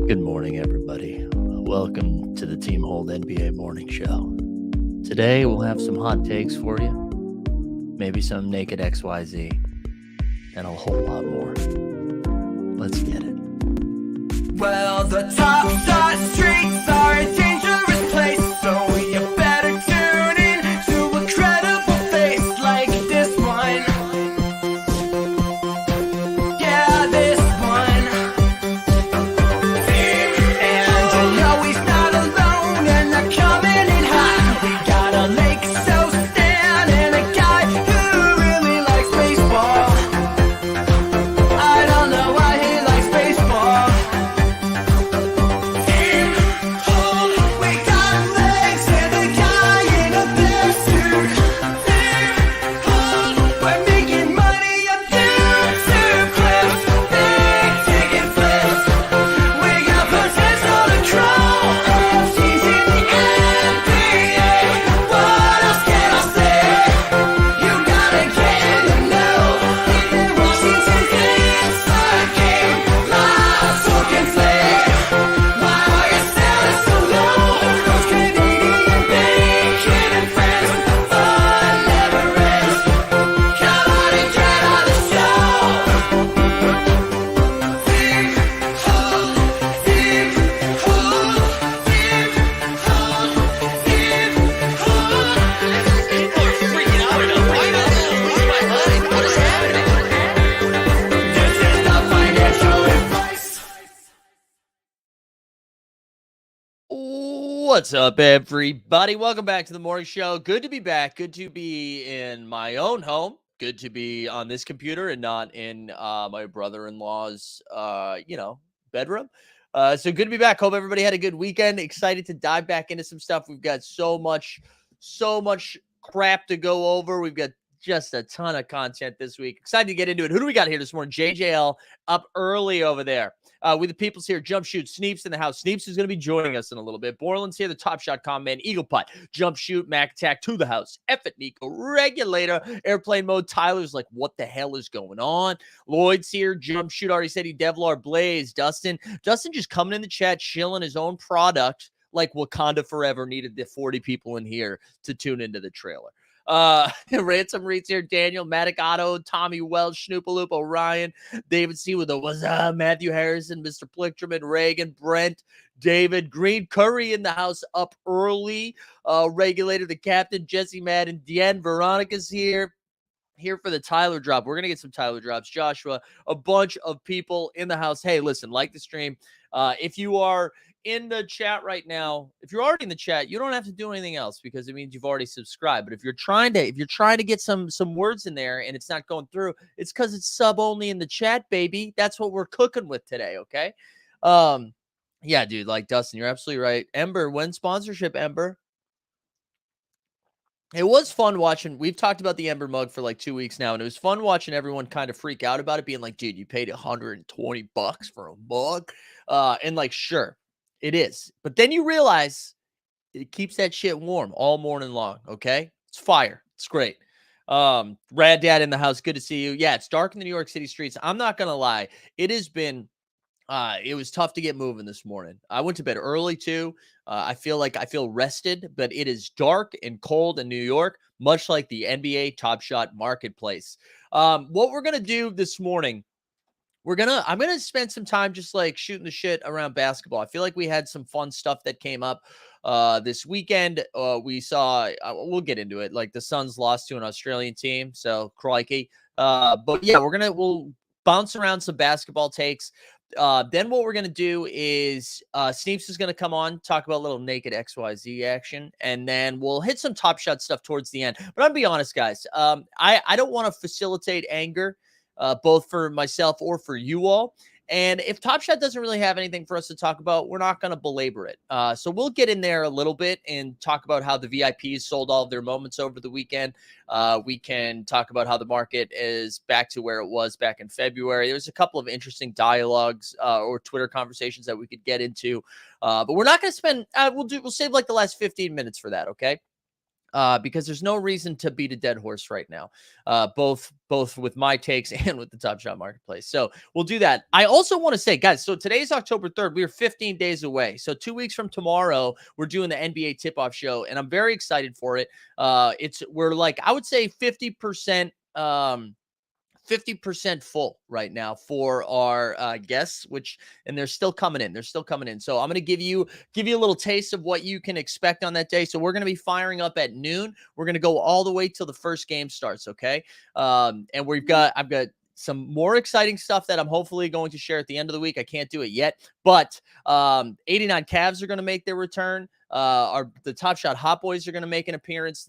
Good morning, everybody. Welcome to the Team Hold NBA Morning Show. Today, we'll have some hot takes for you, maybe some naked XYZ, and a whole lot more. Let's get it. Well, the top side streets are a dangerous place, so you better tune in to a credible face like this one. Yeah, this one. And you know he's not alone, and they're coming in hot. We got a Lake so Stan and a guy who really likes baseball. I don't know why he likes baseball. We got legs and a guy in a bearsuit. We're making money on YouTube clips, big ticket flips. We got potential to grow. She's in the NBA. What else can I say? You gotta get in the know. Even Washington's inside game, live talking flag. Why are you selling so low? Those Canadian bacon and friends, fun never ends. Come on and get on the show. Deep hole, deep hole, deep hole, deep hole. Freaking out enough. Why not? Lose my mind. What is happening? This is not financial advice. What's up, everybody? Welcome back to the morning show. Good to be back. Good to be in my own home. Good to be on this computer and not in my brother-in-law's, bedroom. So good to be back. Hope everybody had a good weekend. Excited to dive back into some stuff. We've got so much crap to go over. We've got just a ton of content this week. Excited to get into it. Who do we got here this morning? JJL up early over there. With the people's here, Jump Shoot, Sneeps in the house. Sneeps is going to be joining us in a little bit. Borland's here, the Top Shot comment, Eagle Putt, Jump Shoot, Mac Attack to the house. F it, Nico, Regulator, Airplane Mode. Tyler's like, what the hell is going on? Lloyd's here, Jump Shoot already said he Devlar Blaze. Dustin just coming in the chat, shilling his own product like Wakanda Forever needed the 40 people in here to tune into the trailer. Ransom Reeds here, Daniel, Matic Otto, Tommy Welsh, Snoopaloop, Orion, David C with a what's up, Matthew Harrison, Mr. Plichterman, Reagan, Brent, David Green, Curry in the house up early, Regulator, the captain, Jesse Madden, Deanne, Veronica's here for the Tyler drop. We're going to get some Tyler drops. Joshua, a bunch of people in the house. Hey, listen, like the stream. If you are in the chat right now, if you're already in the chat, you don't have to do anything else because it means you've already subscribed. But if you're trying to get some words in there and it's not going through, it's because it's sub only in the chat, baby. That's what we're cooking with today. Okay. Yeah, dude, like Dustin, you're absolutely right. Ember, when sponsorship, Ember? It was fun watching. We've talked about the Ember mug for like 2 weeks now, and it was fun watching everyone kind of freak out about it, being like, dude, you paid $120 for a mug. And like, sure, it is. But then you realize it keeps that shit warm all morning long. Okay. It's fire. It's great. Rad Dad in the house. Good to see you. Yeah, it's dark in the New York City streets. I'm not going to lie. It has been it was tough to get moving this morning. I went to bed early too. I feel rested, but it is dark and cold in New York, much like the NBA Top Shot marketplace. What we're gonna do this morning, I'm gonna spend some time just like shooting the shit around basketball. I feel like we had some fun stuff that came up this weekend. We saw, we'll get into it. Like the Suns lost to an Australian team, so crikey. But yeah, we'll bounce around some basketball takes. Then what we're going to do is Sneeps is going to come on, talk about a little naked XYZ action, and then we'll hit some Top Shot stuff towards the end. But I'll be honest, guys. I don't want to facilitate anger, both for myself or for you all. And if Top Shot doesn't really have anything for us to talk about, we're not going to belabor it. So we'll get in there a little bit and talk about how the VIPs sold all of their moments over the weekend. We can talk about how the market is back to where it was back in February. There's a couple of interesting dialogues or Twitter conversations that we could get into. But we're not going to spend, we'll save like the last 15 minutes for that. Okay. because there's no reason to beat a dead horse right now, both with my takes and with the Top Shot Marketplace. So we'll do that. I also want to say, guys, so today's October 3rd. We are 15 days away. So 2 weeks from tomorrow, we're doing the NBA tip-off show, and I'm very excited for it. We're like, I would say 50%. 50% full right now for our guests, and they're still coming in. They're still coming in. So I'm going to give you a little taste of what you can expect on that day. So we're going to be firing up at noon. We're going to go all the way till the first game starts. Okay. And I've got some more exciting stuff that I'm hopefully going to share at the end of the week. I can't do it yet, but 89 Cavs are going to make their return. The Top Shot Hot Boys are going to make an appearance.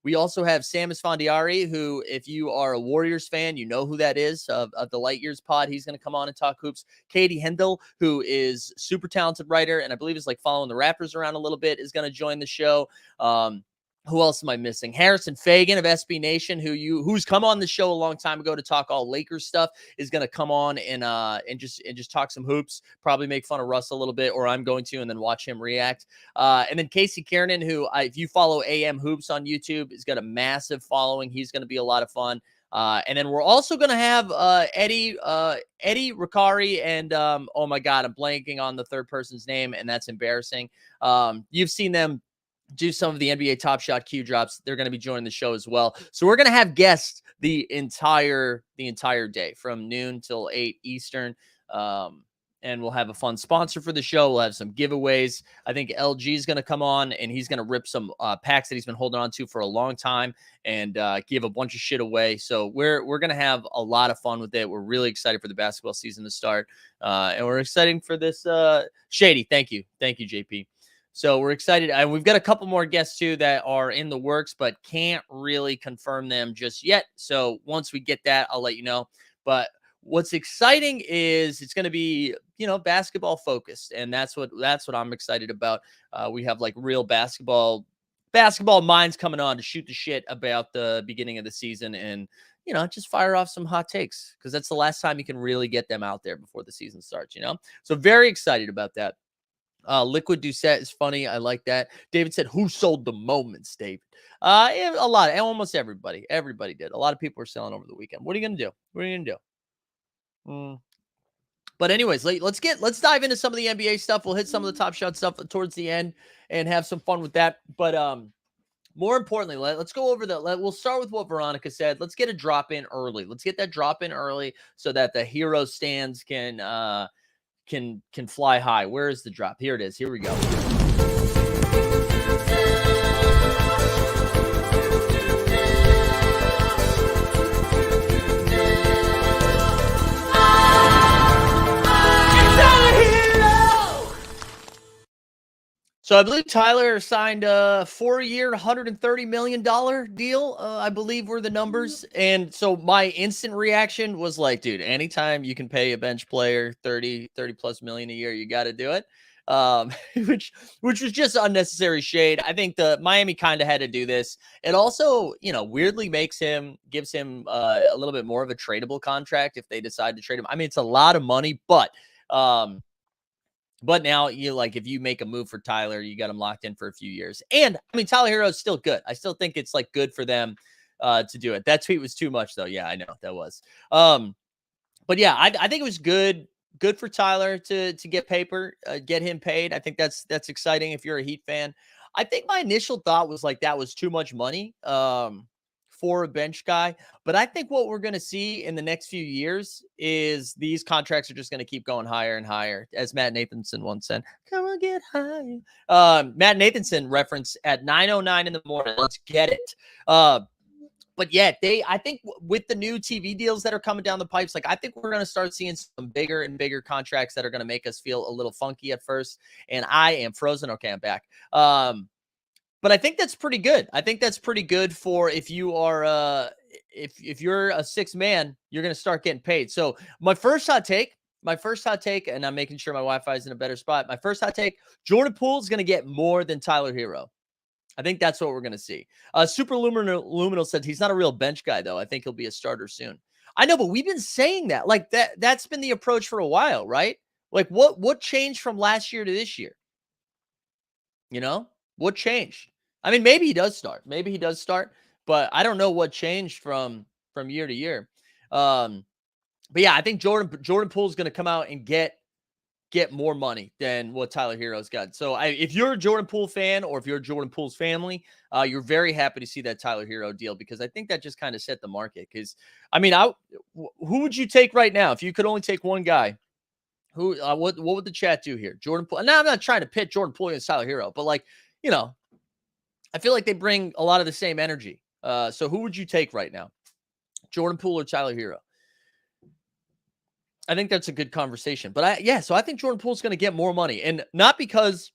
We also have Sam Esfandiari, who, if you are a Warriors fan, you know who that is, of the Light Years pod. He's going to come on and talk hoops. Katie Hendel, who is super talented writer, and I believe is like following the Raptors around a little bit, is going to join the show. Who else am I missing? Harrison Fagan of SB Nation, who's come on the show a long time ago to talk all Lakers stuff, is going to come on and just talk some hoops. Probably make fun of Russ a little bit, or I'm going to, and then watch him react. And then Casey Kiernan, who if you follow AM Hoops on YouTube, has got a massive following. He's going to be a lot of fun. And then we're also going to have Eddie Ricari and oh my God, I'm blanking on the third person's name, and that's embarrassing. You've seen them do some of the NBA Top Shot Q drops. They're going to be joining the show as well. So we're going to have guests the entire day from noon till 8 Eastern. And we'll have a fun sponsor for the show. We'll have some giveaways. I think LG is going to come on, and he's going to rip some packs that he's been holding on to for a long time and give a bunch of shit away. So we're going to have a lot of fun with it. We're really excited for the basketball season to start. And we're excited for this. Shady, thank you. Thank you, JP. So we're excited. And we've got a couple more guests, too, that are in the works, but can't really confirm them just yet. So once we get that, I'll let you know. But what's exciting is it's going to be, basketball focused. And that's what I'm excited about. We have like real basketball minds coming on to shoot the shit about the beginning of the season and, just fire off some hot takes, because that's the last time you can really get them out there before the season starts, So very excited about that. Liquid Doucette is funny. I like that. David said, who sold the moments, David? A lot. Almost everybody. Everybody did. A lot of people were selling over the weekend. What are you going to do? But anyways, let's dive into some of the NBA stuff. We'll hit some of the Top Shot stuff towards the end and have some fun with that. But more importantly, let's go over we'll start with what Veronica said. Let's get a drop in early. Let's get that drop in early so that the hero stands can fly high. Where is the drop? Here it is. Here we go. So I believe Tyler signed a 4-year, $130 million deal. I believe were the numbers. And so my instant reaction was like, dude, anytime you can pay a bench player 30 plus million a year, you got to do it. Which was just unnecessary shade. I think the Miami kind of had to do this. It also, weirdly gives him a little bit more of a tradable contract if they decide to trade him. I mean, it's a lot of money, but now if you make a move for Tyler, you got him locked in for a few years. And I mean, Tyler Hero is still good. I still think it's like good for them to do it. That tweet was too much though. Yeah, I know that was. But yeah, I think it was good for Tyler to get get him paid. I think that's exciting if you're a Heat fan. I think my initial thought was like that was too much money for a bench guy. But I think what we're going to see in the next few years is these contracts are just going to keep going higher and higher. As Matt Nathanson once said, come on, get high. Matt Nathanson reference at 9:09 in the morning. Let's get it. But yeah, I think with the new TV deals that are coming down the pipes, I think we're going to start seeing some bigger and bigger contracts that are going to make us feel a little funky at first. And I am frozen. Okay, I'm back. But I think that's pretty good. I think that's pretty good for if you are if you're a sixth man, you're going to start getting paid. So my first hot take, and I'm making sure my Wi-Fi is in a better spot. My first hot take, Jordan Poole is going to get more than Tyler Hero. I think that's what we're going to see. Super Luminal said he's not a real bench guy, though. I think he'll be a starter soon. I know, but we've been saying that. That's been the approach for a while, right? What changed from last year to this year? What changed? I mean, maybe he does start. Maybe he does start, but I don't know what changed from year to year. But yeah, I think Jordan Poole's going to come out and get more money than what Tyler Hero's got. So if you're a Jordan Poole fan or if you're a Jordan Poole's family, you're very happy to see that Tyler Hero deal because I think that just kind of set the market. Because I mean, who would you take right now if you could only take one guy? Who? What would the chat do here? Jordan Poole. Now I'm not trying to pit Jordan Poole against Tyler Hero, but like I feel like they bring a lot of the same energy. So who would you take right now? Jordan Poole or Tyler Hero? I think that's a good conversation. But so I think Jordan Poole's going to get more money. And not because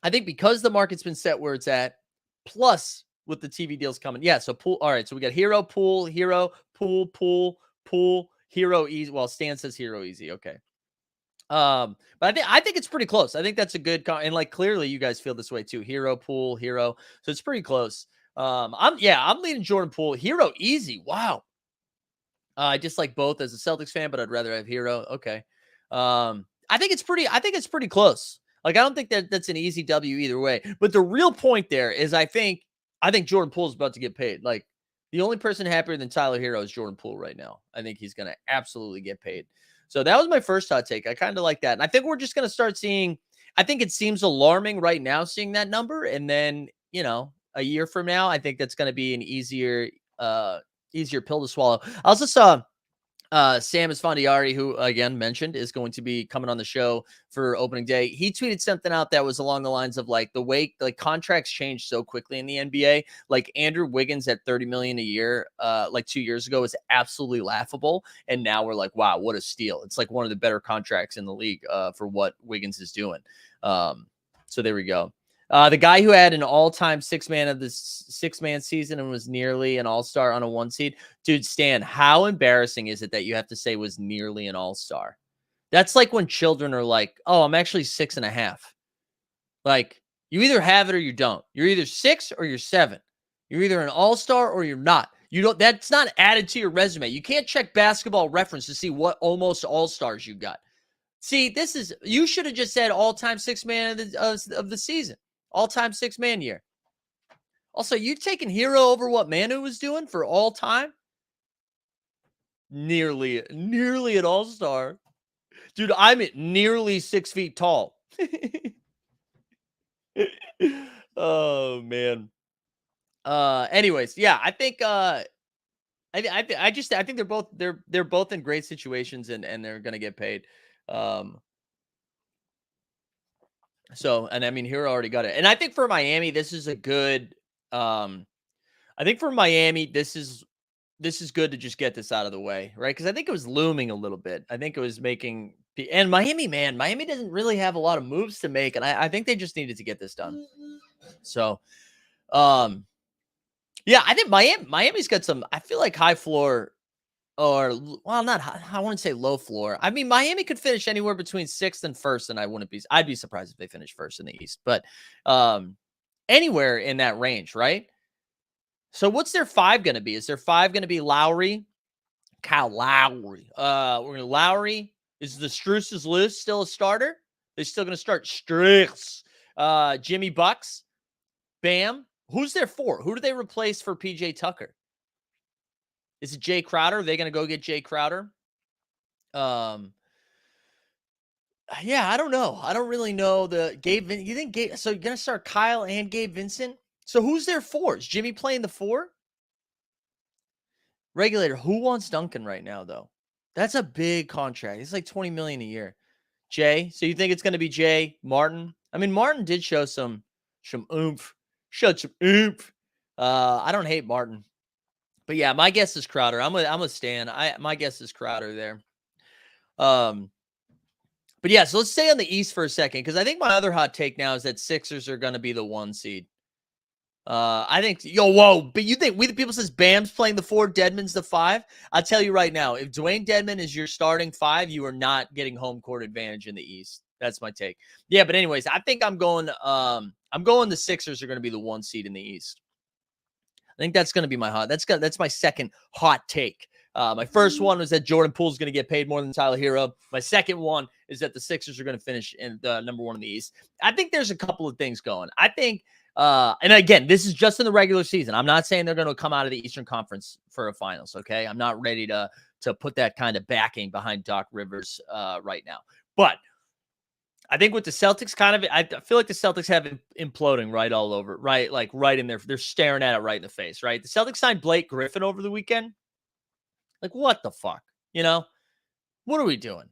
because the market's been set where it's at, plus with the TV deals coming. Yeah, so Poole. All right, so we got Hero, Poole, Hero, easy. Well, Stan says Hero easy. Okay. But I think it's pretty close. I think that's a good and like clearly you guys feel this way too. Hero, Poole, Hero. So it's pretty close. I'm leading Jordan Poole. Hero easy. Wow. I just like both as a Celtics fan, but I'd rather have Hero. Okay. I think it's pretty close. Like I don't think that's an easy W either way. But the real point there is I think Jordan Poole is about to get paid. Like the only person happier than Tyler Hero is Jordan Poole right now. I think he's going to absolutely get paid. So that was my first hot take. I kind of like that. And I think we're just going to start seeing, I think it seems alarming right now seeing that number. And then, a year from now, I think that's going to be an easier pill to swallow. I also saw Sam Esfandiari, who again mentioned is going to be coming on the show for opening day. He tweeted something out that was along the lines of like contracts change so quickly in the NBA. Like Andrew Wiggins at $30 million a year, like 2 years ago, is absolutely laughable, and now we're like, wow, what a steal! It's like one of the better contracts in the league for what Wiggins is doing. So there we go. The guy who had an all-time six-man season and was nearly an all-star on a one seed. Dude, Stan, how embarrassing is it that you have to say was nearly an all-star? That's like when children are like, oh, I'm actually 6.5. Like, you either have it or you don't. You're either 6 or you're 7. You're either an all-star or you're not. That's not added to your resume. You can't check Basketball Reference to see what almost all-stars you got. See, you should have just said all-time six-man of the season. All-time six-man year. Also, you taking Hero over what Manu was doing for all time? Nearly an all-star. Dude, I'm at nearly 6 feet tall. Oh, man. Anyways, yeah, I think I think they're both in great situations and they're gonna get paid. So, and I mean, Hero already got it. And I think for Miami, this is a good, I think for Miami, this is good to just get this out of the way, right? Because I think it was looming a little bit. I think it was making, and Miami doesn't really have a lot of moves to make. And I think they just needed to get this done. So, yeah, I think Miami's got some, I feel like high floor. Or, well, not, I wouldn't say low floor. I mean, Miami could finish anywhere between 6th and 1st, and I'd be surprised if they finished 1st in the East, but anywhere in that range, right? So what's their 5 going to be? Is their 5 going to be Lowry? Kyle Lowry. Lowry. Is the Struce's list still a starter? They're still going to start Strix. Jimmy Bucks. Bam. Who's their 4? Who do they replace for PJ Tucker? Is it Jay Crowder? Are they going to go get Jay Crowder? Yeah, I don't know. I don't really know the Gabe. You think so you're going to start Kyle and Gabe Vincent? So who's their 4? Is Jimmy playing the 4? Regulator, who wants Duncan right now, though? That's a big contract. It's like $20 million a year. Jay, so you think it's going to be Jay, Martin? I mean, Martin did show some oomph. Showed some oomph. I don't hate Martin. But yeah, my guess is Crowder. I'm a Stan. My guess is Crowder there. But yeah, so let's stay on the East for a second because I think my other hot take now is that Sixers are going to be the 1 seed. I think but you think We the People says Bam's playing the 4, Dedmon's the 5. I'll tell you right now, if Dwayne Dedmon is your starting 5, you are not getting home court advantage in the East. That's my take. Yeah, but anyways, I think I'm going the Sixers are going to be the 1 seed in the East. I think that's going to be my that's my second hot take. My first one was that Jordan Poole is going to get paid more than Tyler Hero. My second one is that the Sixers are going to finish in the number 1 in the East. I think there's a couple of things going. I think And again, this is just in the regular season. I'm not saying they're going to come out of the Eastern Conference for a finals. Okay. I'm not ready to put that kind of backing behind Doc Rivers right now. But I think with the Celtics I feel like the Celtics have imploding right all over, right? Like right in there. They're staring at it right in the face, right? The Celtics signed Blake Griffin over the weekend. Like, what the fuck? What are we doing?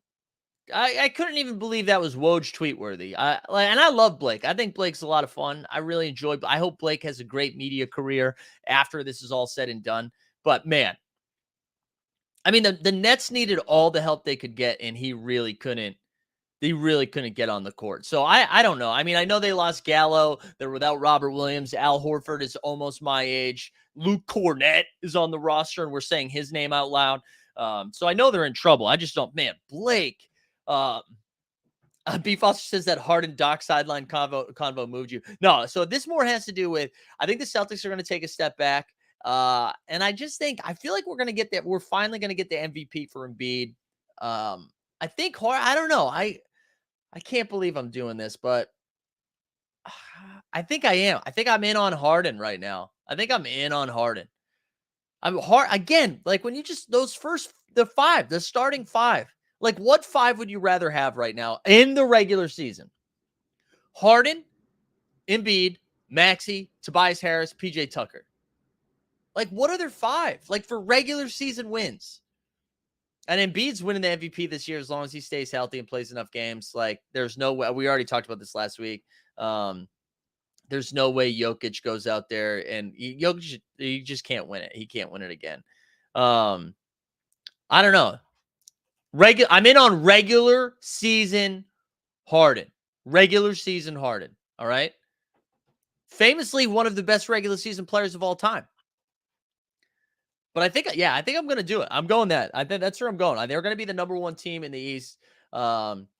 I couldn't even believe that was Woj tweet worthy. And I love Blake. I think Blake's a lot of fun. I really enjoy. I hope Blake has a great media career after this is all said and done. But man, I mean, the Nets needed all the help they could get, and he really couldn't. They really couldn't get on the court. So I don't know. I mean, I know they lost Gallo. They're without Robert Williams. Al Horford is almost my age. Luke Cornett is on the roster, and we're saying his name out loud. So I know they're in trouble. I just don't. Man, Blake. B. Foster says that Harden Doc sideline convo moved you. No, so this more has to do with, I think the Celtics are going to take a step back. And I feel like we're going to get that. We're finally going to get the MVP for Embiid. I think, I don't know. I can't believe I'm doing this, but I think I am. I think I'm in on Harden right now. I think I'm in on Harden. I'm hard again. Like when you just, the starting five, like what five would you rather have right now in the regular season? Harden, Embiid, Maxey, Tobias Harris, PJ Tucker. Like what are their five? Like for regular season wins. And Embiid's winning the MVP this year as long as he stays healthy and plays enough games. Like there's no way. We already talked about this last week. There's no way Jokic goes out there and Jokic, he just can't win it. He can't win it again. I don't know. I'm in on regular season Harden. Regular season Harden. All right. Famously one of the best regular season players of all time. But I think I'm going to do it. I'm going that. I think that's where I'm going. They're going to be the number one team in the East.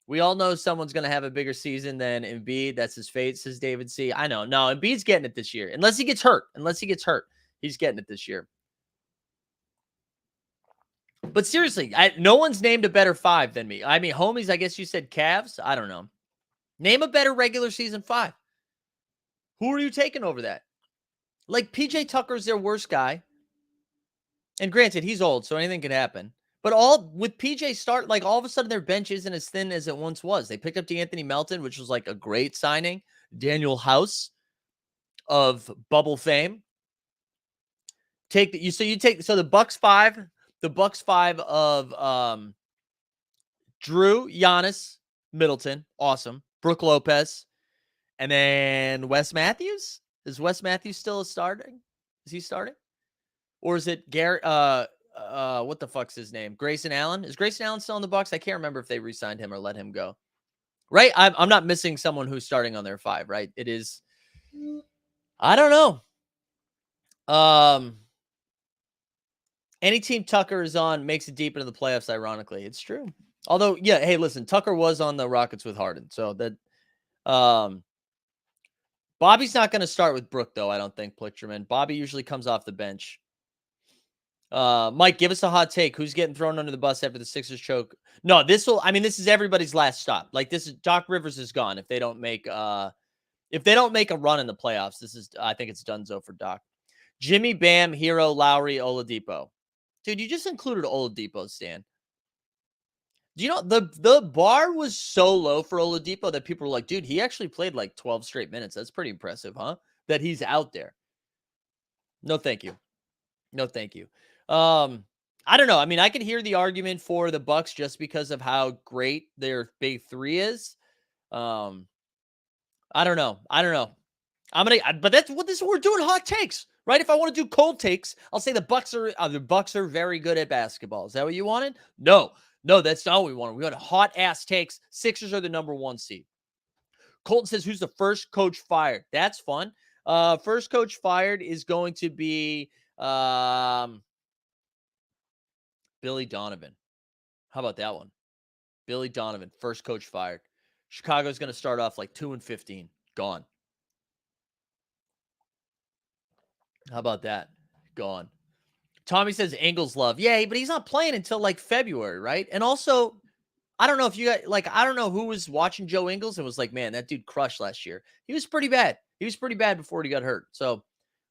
We all know someone's going to have a bigger season than Embiid. That's his fate, says David C. I know. No, Embiid's getting it this year. Unless he gets hurt. He's getting it this year. But seriously, no one's named a better five than me. I mean, homies, I guess you said Cavs. I don't know. Name a better regular season five. Who are you taking over that? Like PJ Tucker's their worst guy. And granted, he's old, so anything could happen. But with PJ start, like all of a sudden their bench isn't as thin as it once was. They picked up DeAnthony Melton, which was like a great signing. Daniel House of bubble fame. So the Bucks five of Drew, Giannis, Middleton, awesome. Brooke Lopez, and then Wes Matthews. Is Wes Matthews still starting? Is he starting? Or is it Garrett? What the fuck's his name? Grayson Allen? Is Grayson Allen still in the Bucks? I can't remember if they re-signed him or let him go. Right? I'm not missing someone who's starting on their five, right? It is. I don't know. Any team Tucker is on makes it deep into the playoffs, ironically. It's true. Although, yeah, hey, listen, Tucker was on the Rockets with Harden. So that Bobby's not going to start with Brook, though, I don't think, Plichterman. Bobby usually comes off the bench. Mike, give us a hot take. Who's getting thrown under the bus after the Sixers choke? No, this is everybody's last stop. Like Doc Rivers is gone if they don't make a run in the playoffs. I think it's donezo for Doc. Jimmy, Bam, Hero, Lowry, Oladipo. Dude, you just included Oladipo, Stan. Do you know the bar was so low for Oladipo that people were like, dude, he actually played like 12 straight minutes. That's pretty impressive, huh? That he's out there. No, thank you. No, thank you. I don't know. I mean, I could hear the argument for the Bucks just because of how great their big three is. I don't know. But that's what we're doing. Hot takes, right? If I want to do cold takes, I'll say the Bucks are very good at basketball. Is that what you wanted? No, that's not what we wanted. We wanted hot ass takes. Sixers are the number one seed. Colton says, who's the first coach fired? That's fun. First coach fired is going to be, Billy Donovan. How about that one? Billy Donovan, first coach fired. Chicago's going to start off like 2-15. Gone. How about that? Gone. Tommy says Ingles love. Yeah, but he's not playing until like February, right? And also, I don't know if you got I don't know who was watching Joe Ingles and was like, man, that dude crushed last year. He was pretty bad. He was pretty bad before he got hurt. So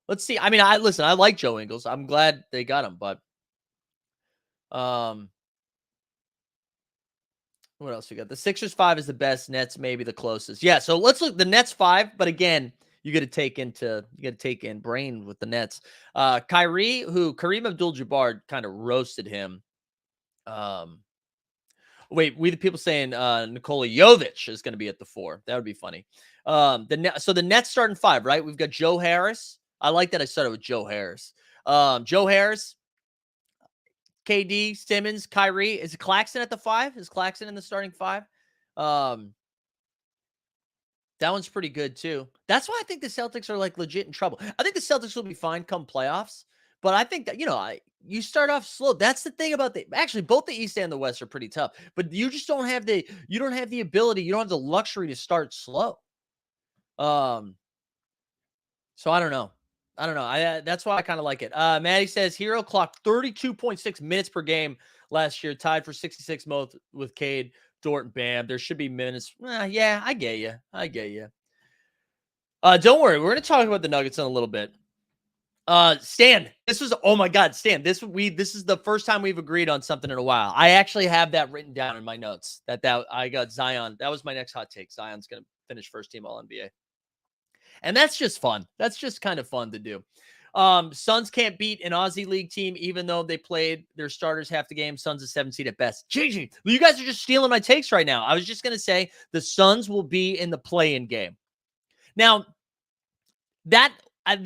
let's see. I mean, I like Joe Ingles. I'm glad they got him, but what else we got? The Sixers 5 is the best. Nets maybe the closest. Yeah, so let's look the Nets 5, but again, you got to take in brain with the Nets. Kareem Abdul-Jabbar kind of roasted him. Wait, we the people saying Nikola Jovic is going to be at the 4. That would be funny. So the Nets starting 5, right? We've got Joe Harris. I like that I started with Joe Harris. Joe Harris, KD, Simmons, Kyrie. Is Claxton at the 5? Is Claxton in the starting 5? That one's pretty good too. That's why I think the Celtics are like legit in trouble. I think the Celtics will be fine come playoffs, but I think that, you start off slow. That's the thing about actually both the East and the West are pretty tough, but you just don't have the ability. You don't have the luxury to start slow. So I don't know. That's why I kind of like it. Maddie says Hero clocked 32.6 minutes per game last year, tied for 66 most with Cade, Dort, and Bam. There should be minutes. Yeah, I get you. Don't worry. We're going to talk about the Nuggets in a little bit. Stan, oh my God, Stan, this is the first time we've agreed on something in a while. I actually have that written down in my notes that I got Zion. That was my next hot take. Zion's going to finish first team All NBA. And that's just fun. That's just kind of fun to do. Suns can't beat an Aussie League team, even though they played their starters half the game. Suns a 7 seed at best. Gigi, you guys are just stealing my takes right now. I was just going to say the Suns will be in the play-in game. Now, I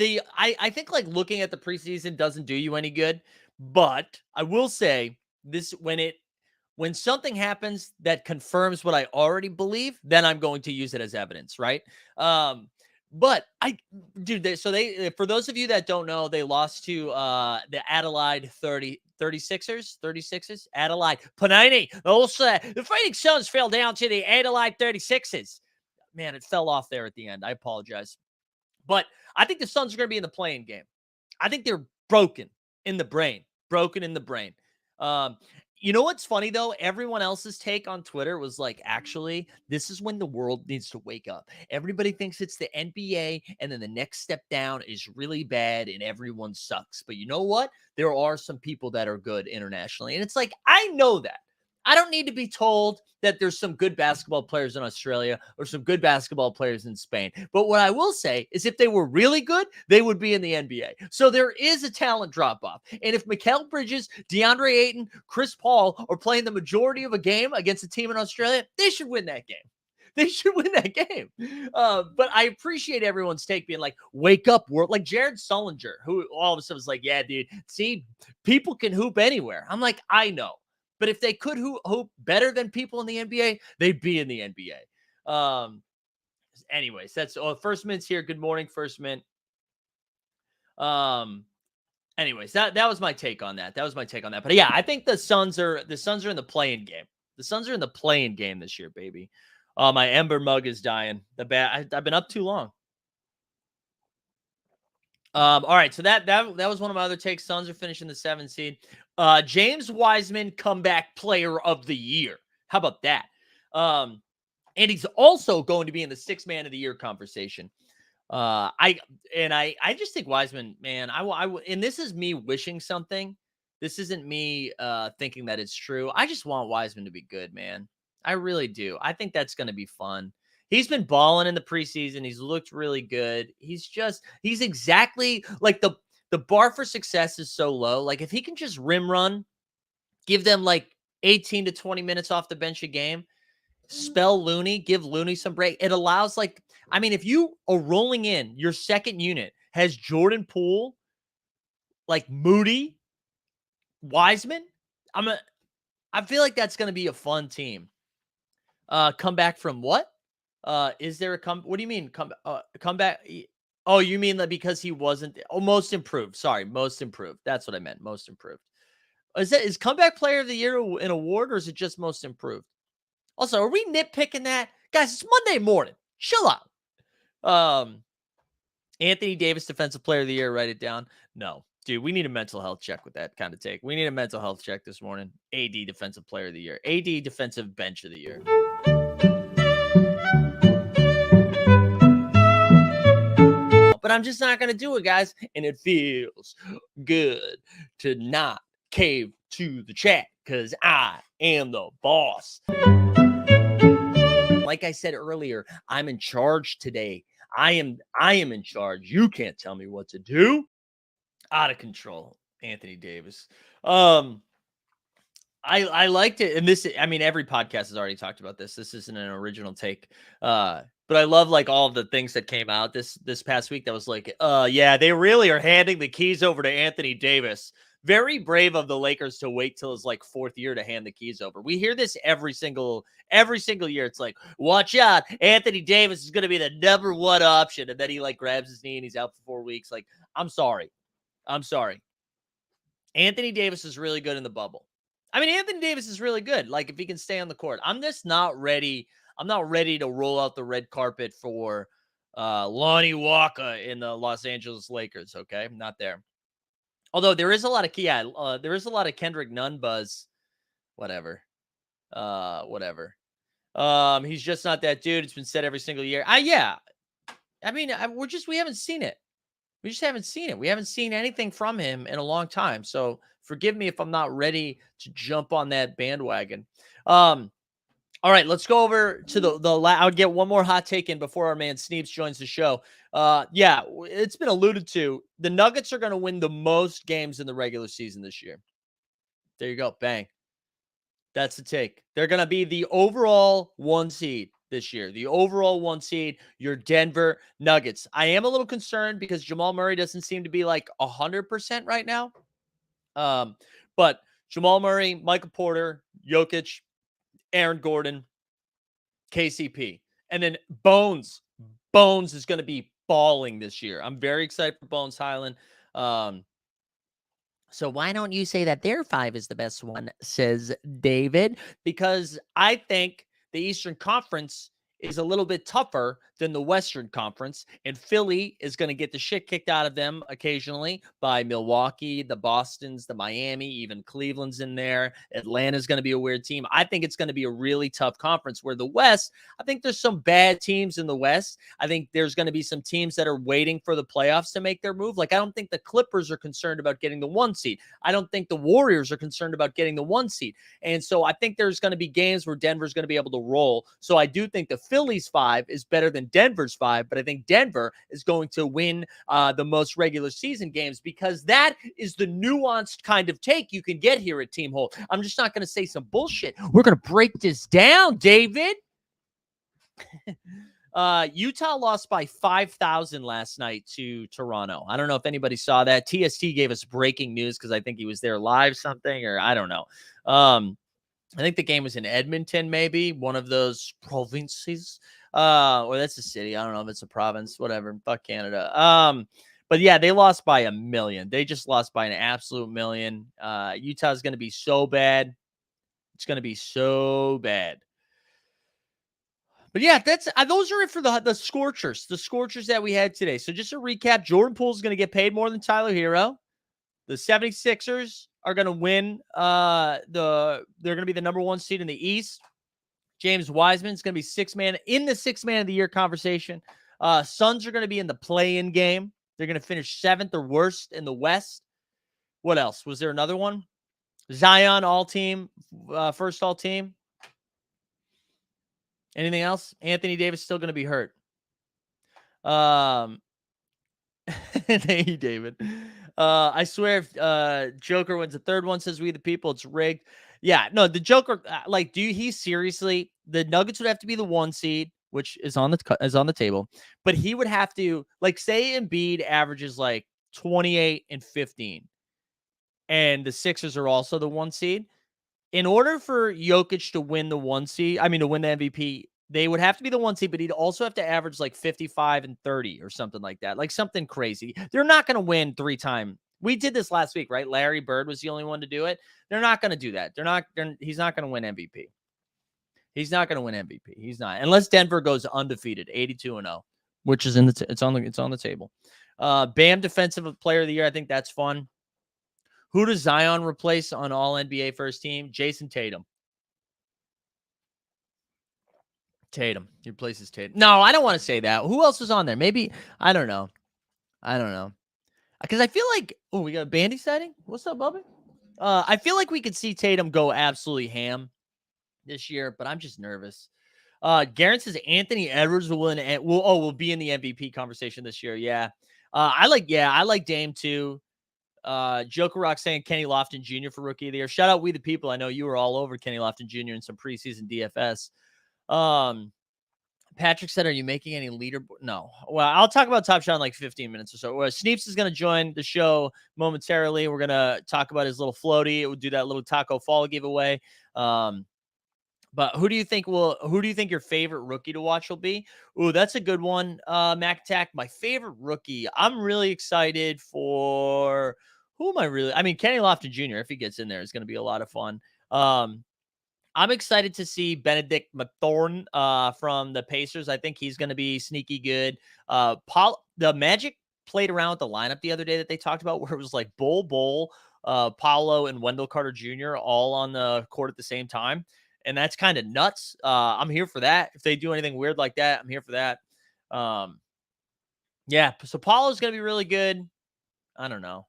think like looking at the preseason doesn't do you any good, but I will say this: when something happens that confirms what I already believe, then I'm going to use it as evidence, right? But for those of you that don't know, they lost to the Adelaide 36ers. Adelaide Panini. The Phoenix Suns fell down to the Adelaide 36ers. Man, it fell off there at the end. I apologize. But I think the Suns are going to be in the play-in game. I think they're broken in the brain. You know what's funny, though? Everyone else's take on Twitter was like, actually, this is when the world needs to wake up. Everybody thinks it's the NBA, and then the next step down is really bad, and everyone sucks. But you know what? There are some people that are good internationally. And it's like, I know that. I don't need to be told that there's some good basketball players in Australia or some good basketball players in Spain. But what I will say is if they were really good, they would be in the NBA. So there is a talent drop-off. And if Mikal Bridges, DeAndre Ayton, Chris Paul are playing the majority of a game against a team in Australia, they should win that game. But I appreciate everyone's take being like, wake up, world. Like Jared Sullinger, who all of a sudden was like, yeah, dude, see, people can hoop anywhere. I'm like, I know. But if they could hoop better than people in the NBA, they'd be in the NBA. Anyways, that's First Mint's here. Good morning, First Mint. Anyways, that was my take on that. But yeah, I think the Suns are in the play-in game. The Suns are in the play-in game this year, baby. My Ember mug is dying. I've been up too long. All right, so that was one of my other takes. Suns are finishing the 7 seed. James Wiseman, comeback player of the year. How about that? And he's also going to be in the 6th man of the year conversation. I just think Wiseman, man, and this is me wishing something. This isn't me thinking that it's true. I just want Wiseman to be good, man. I really do. I think that's going to be fun. He's been balling in the preseason. He's looked really good. He's exactly like the bar for success is so low. Like if he can just rim run, give them like 18 to 20 minutes off the bench a game, spell Looney, give Looney some break. It allows if you are rolling in, your second unit has Jordan Poole, like Moody, Wiseman. I feel like that's going to be a fun team. Come back from what? Is there what do you mean? Come back? Oh, you mean that because he wasn't? Oh, most improved. Sorry, most improved. That's what I meant. Most improved. Is comeback player of the year an award, or is it just most improved? Also, are we nitpicking that? Guys, it's Monday morning. Chill out. Anthony Davis, defensive player of the year. Write it down. No, dude, we need a mental health check with that kind of take. We need a mental health check this morning. AD, defensive player of the year. AD, defensive bench of the year. but I'm just not going to do it, guys. And it feels good to not cave to the chat because I am the boss. Like I said earlier, I'm in charge today. I am in charge. You can't tell me what to do. Out of control, Anthony Davis. I liked it, and this, I mean, every podcast has already talked about this. This isn't an original take, but I love like all of the things that came out this past week. That was like, yeah, they really are handing the keys over to Anthony Davis. Very brave of the Lakers to wait till his like fourth year to hand the keys over. We hear this every single year. It's like, watch out, Anthony Davis is going to be the number one option, and then he like grabs his knee and he's out for 4 weeks. Like, I'm sorry. Anthony Davis is really good in the bubble. I mean, Anthony Davis is really good. Like, if he can stay on the court, I'm just not ready. I'm not ready to roll out the red carpet for Lonnie Walker in the Los Angeles Lakers. Okay, I'm not there. Although there is a lot of there is a lot of Kendrick Nunn buzz. Whatever. He's just not that dude. It's been said every single year. Yeah. I mean, we haven't seen it. We just haven't seen it. We haven't seen anything from him in a long time. So forgive me if I'm not ready to jump on that bandwagon. All right, let's go over to I'll get one more hot take in before our man Sneeps joins the show. Yeah, it's been alluded to. The Nuggets are going to win the most games in the regular season this year. There you go. Bang. That's the take. They're going to be the overall 1 seed this year. The overall 1 seed, your Denver Nuggets. I am a little concerned because Jamal Murray doesn't seem to be like 100% right now. But Jamal Murray, Michael Porter, Jokic, Aaron Gordon, KCP. And then Bones. Bones is going to be balling this year. I'm very excited for Bones Highland. So why don't you say that their 5 is the best one, says David? Because I think the Eastern Conference is a little bit tougher than the Western Conference, and Philly is going to get the shit kicked out of them occasionally by Milwaukee, the Bostons, the Miami, even Cleveland's in there. Atlanta's going to be a weird team. I think it's going to be a really tough conference, where the West, I think there's some bad teams in the West. I think there's going to be some teams that are waiting for the playoffs to make their move. Like, I don't think the Clippers are concerned about getting the 1 seed. I don't think the Warriors are concerned about getting the 1 seed. And so I think there's going to be games where Denver's going to be able to roll. So I do think the Phillies 5 is better than Denver's 5, but I think Denver is going to win the most regular season games, because that is the nuanced kind of take you can get here at Team Hole. I'm just not going to say some bullshit. We're going to break this down, David. Utah lost by 5,000 last night to Toronto. I don't know if anybody saw that. TST gave us breaking news because I think he was there live something, or I don't know. I think the game was in Edmonton, maybe one of those provinces. Or that's a city. I don't know if it's a province, whatever. Fuck Canada. But yeah, they lost by 1 million. They just lost by an absolute million. Utah's going to be so bad. It's going to be so bad. But yeah, those are it for the Scorchers. The Scorchers that we had today. So just to recap, Jordan Poole's going to get paid more than Tyler Hero. The 76ers are going to win. They're going to be the number 1 seed in the East. James Wiseman's going to be 6th man in the 6th man of the year conversation. Suns are going to be in the play-in game. They're going to finish 7th or worst in the West. What else? Was there another one? Zion all-team, first all-team. Anything else? Anthony Davis still going to be hurt. Thank you, David. I swear if Joker wins the 3rd one, says we the people, it's rigged. Yeah, no, the Joker, like, he seriously, the Nuggets would have to be the 1 seed, which is on the table, but he would have to, like, say Embiid averages like 28 and 15, and the Sixers are also the 1 seed. In order for Jokic to win the 1 seed, I mean, to win the MVP, they would have to be the 1 seed, but he'd also have to average like 55 and 30 or something like that, like something crazy. They're not going to win 3-time. We did this last week, right? Larry Bird was the only one to do it. They're not going to do that. He's not going to win MVP. He's not going to win MVP. He's not, unless Denver goes undefeated, 82-0, which is it's on the table. Bam defensive player of the year. I think that's fun. Who does Zion replace on all NBA first team? Jason Tatum. He replaces Tatum. No, I don't want to say that. Who else is on there? Maybe, I don't know. I don't know. Because I feel like, oh, we got a Bandy sighting. What's up, Bubby? I feel like we could see Tatum go absolutely ham this year, but I'm just nervous. Garrett says Anthony Edwards will win and will be in the MVP conversation this year. Yeah. I like Dame too. Joker Rock saying Kenny Lofton Jr. for Rookie of the Year. Shout out We the People. I know you were all over Kenny Lofton Jr. in some preseason DFS. Patrick said, "Are you making any leaderboard?" No. Well, I'll talk about Top Shot in like 15 minutes or so. Sneeps is going to join the show momentarily. We're going to talk about his little floaty. We'll do that little Taco Fall giveaway. But who do you think your favorite rookie to watch will be? Ooh, that's a good one. Mac Attack, my favorite rookie. I'm really excited for who am I really? I mean, Kenny Lofton Jr., if he gets in there, is going to be a lot of fun. I'm excited to see Benedict Mathorn from the Pacers. I think he's going to be sneaky good. The Magic played around with the lineup the other day that they talked about where it was like Bull, Paolo, and Wendell Carter Jr. all on the court at the same time. And that's kind of nuts. I'm here for that. If they do anything weird like that, I'm here for that. Yeah, so Paolo's going to be really good. I don't know.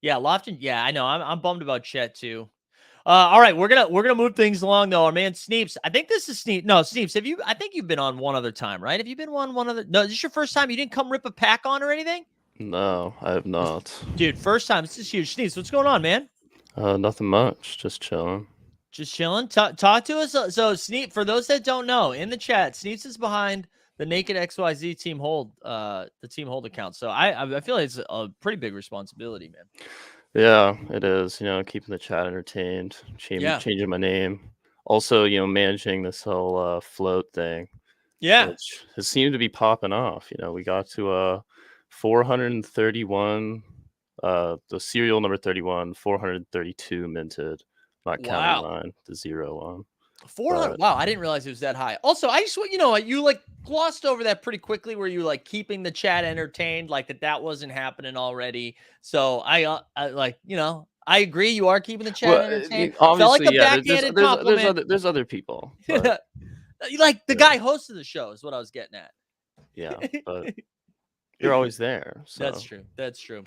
Yeah, Lofton. Yeah, I know. I'm bummed about Chet too. All right, we're gonna move things along though. Our man Sneeps. I think this is Sneeps. No, Sneeps. I think you've been on one other time, right? Have you been on one other? No, is this your first time? You didn't come rip a pack on or anything? No, I have not. Dude, first time. This is huge. Sneeps, what's going on, man? Nothing much. Just chilling. Just chilling. Talk to us. So Sneep, for those that don't know, in the chat, Sneeps is behind the Naked XYZ team hold, the team hold account. So I feel like it's a pretty big responsibility, man. Yeah, it is. Keeping the chat entertained, changing my name. Also, managing this whole float thing, Yeah. which has seemed to be popping off. We got to 431, the serial number 31, 432 minted. Not counting mine, the 0 one. 400. Wow, I didn't realize it was that high. Also, I just, you like glossed over that pretty quickly where you like keeping the chat entertained, like that wasn't happening already. So I like, I agree. You are keeping the chat entertained. Obviously, felt like a backhanded compliment. There's other people. But, like the guy hosting the show is what I was getting at. Yeah, but you're always there. So. That's true.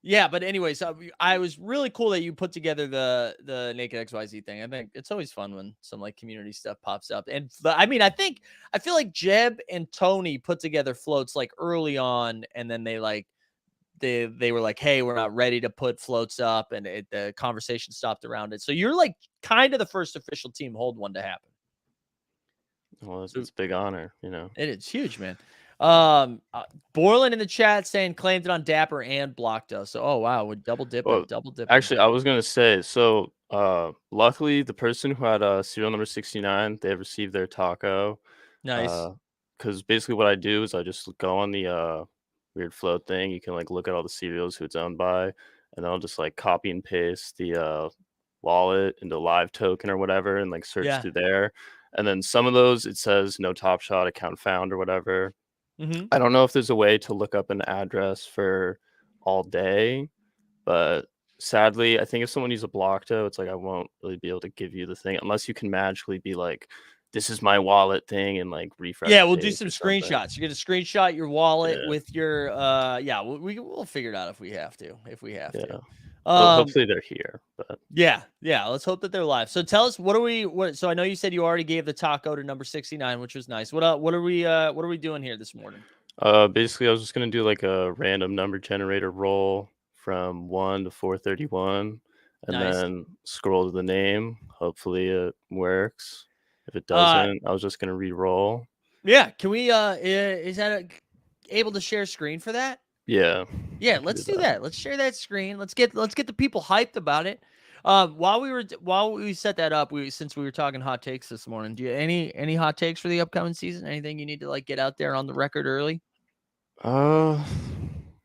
Yeah, but anyways, I was really cool that you put together the Naked XYZ thing. I think it's always fun when some like community stuff pops up. And I feel like Jeb and Tony put together floats like early on, and then they were like, hey, we're not ready to put floats up, and the conversation stopped around it. So you're like kind of the first official team hold one to happen. Well, it's a big honor, It is huge, man. Borland in the chat saying claimed it on Dapper and blocked us. So, oh wow, we're double dipping. Actually, I was gonna say, so luckily the person who had serial number 69, they received their taco. Nice. Because basically what I do is I just go on the weird float thing. You can like look at all the serials who it's owned by, and then I'll just like copy and paste the wallet into live token or whatever, and like search through there. And then some of those it says no Top Shot account found or whatever. Mm-hmm. I don't know if there's a way to look up an address for all day, but sadly, I think if someone uses a Blockto, it's like I won't really be able to give you the thing unless you can magically be like, this is my wallet thing and like refresh. Yeah, we'll do some screenshots. You're gonna screenshot your wallet with your we'll figure it out if we have to. To. Well, hopefully they're here. But yeah, let's hope that they're live. So tell us, so I know you said you already gave the taco to number 69, which was nice. What are we doing here this morning? Basically I was just gonna do like a random number generator roll from 1 to 431 and then scroll to the name. Hopefully it works. If it doesn't, I was just gonna re-roll. Yeah, can we is that able to share screen for that? Yeah, let's do that. Let's share that screen. Let's get the people hyped about it. While we set that up, since we were talking hot takes this morning, do you any hot takes for the upcoming season? Anything you need to like get out there on the record early? My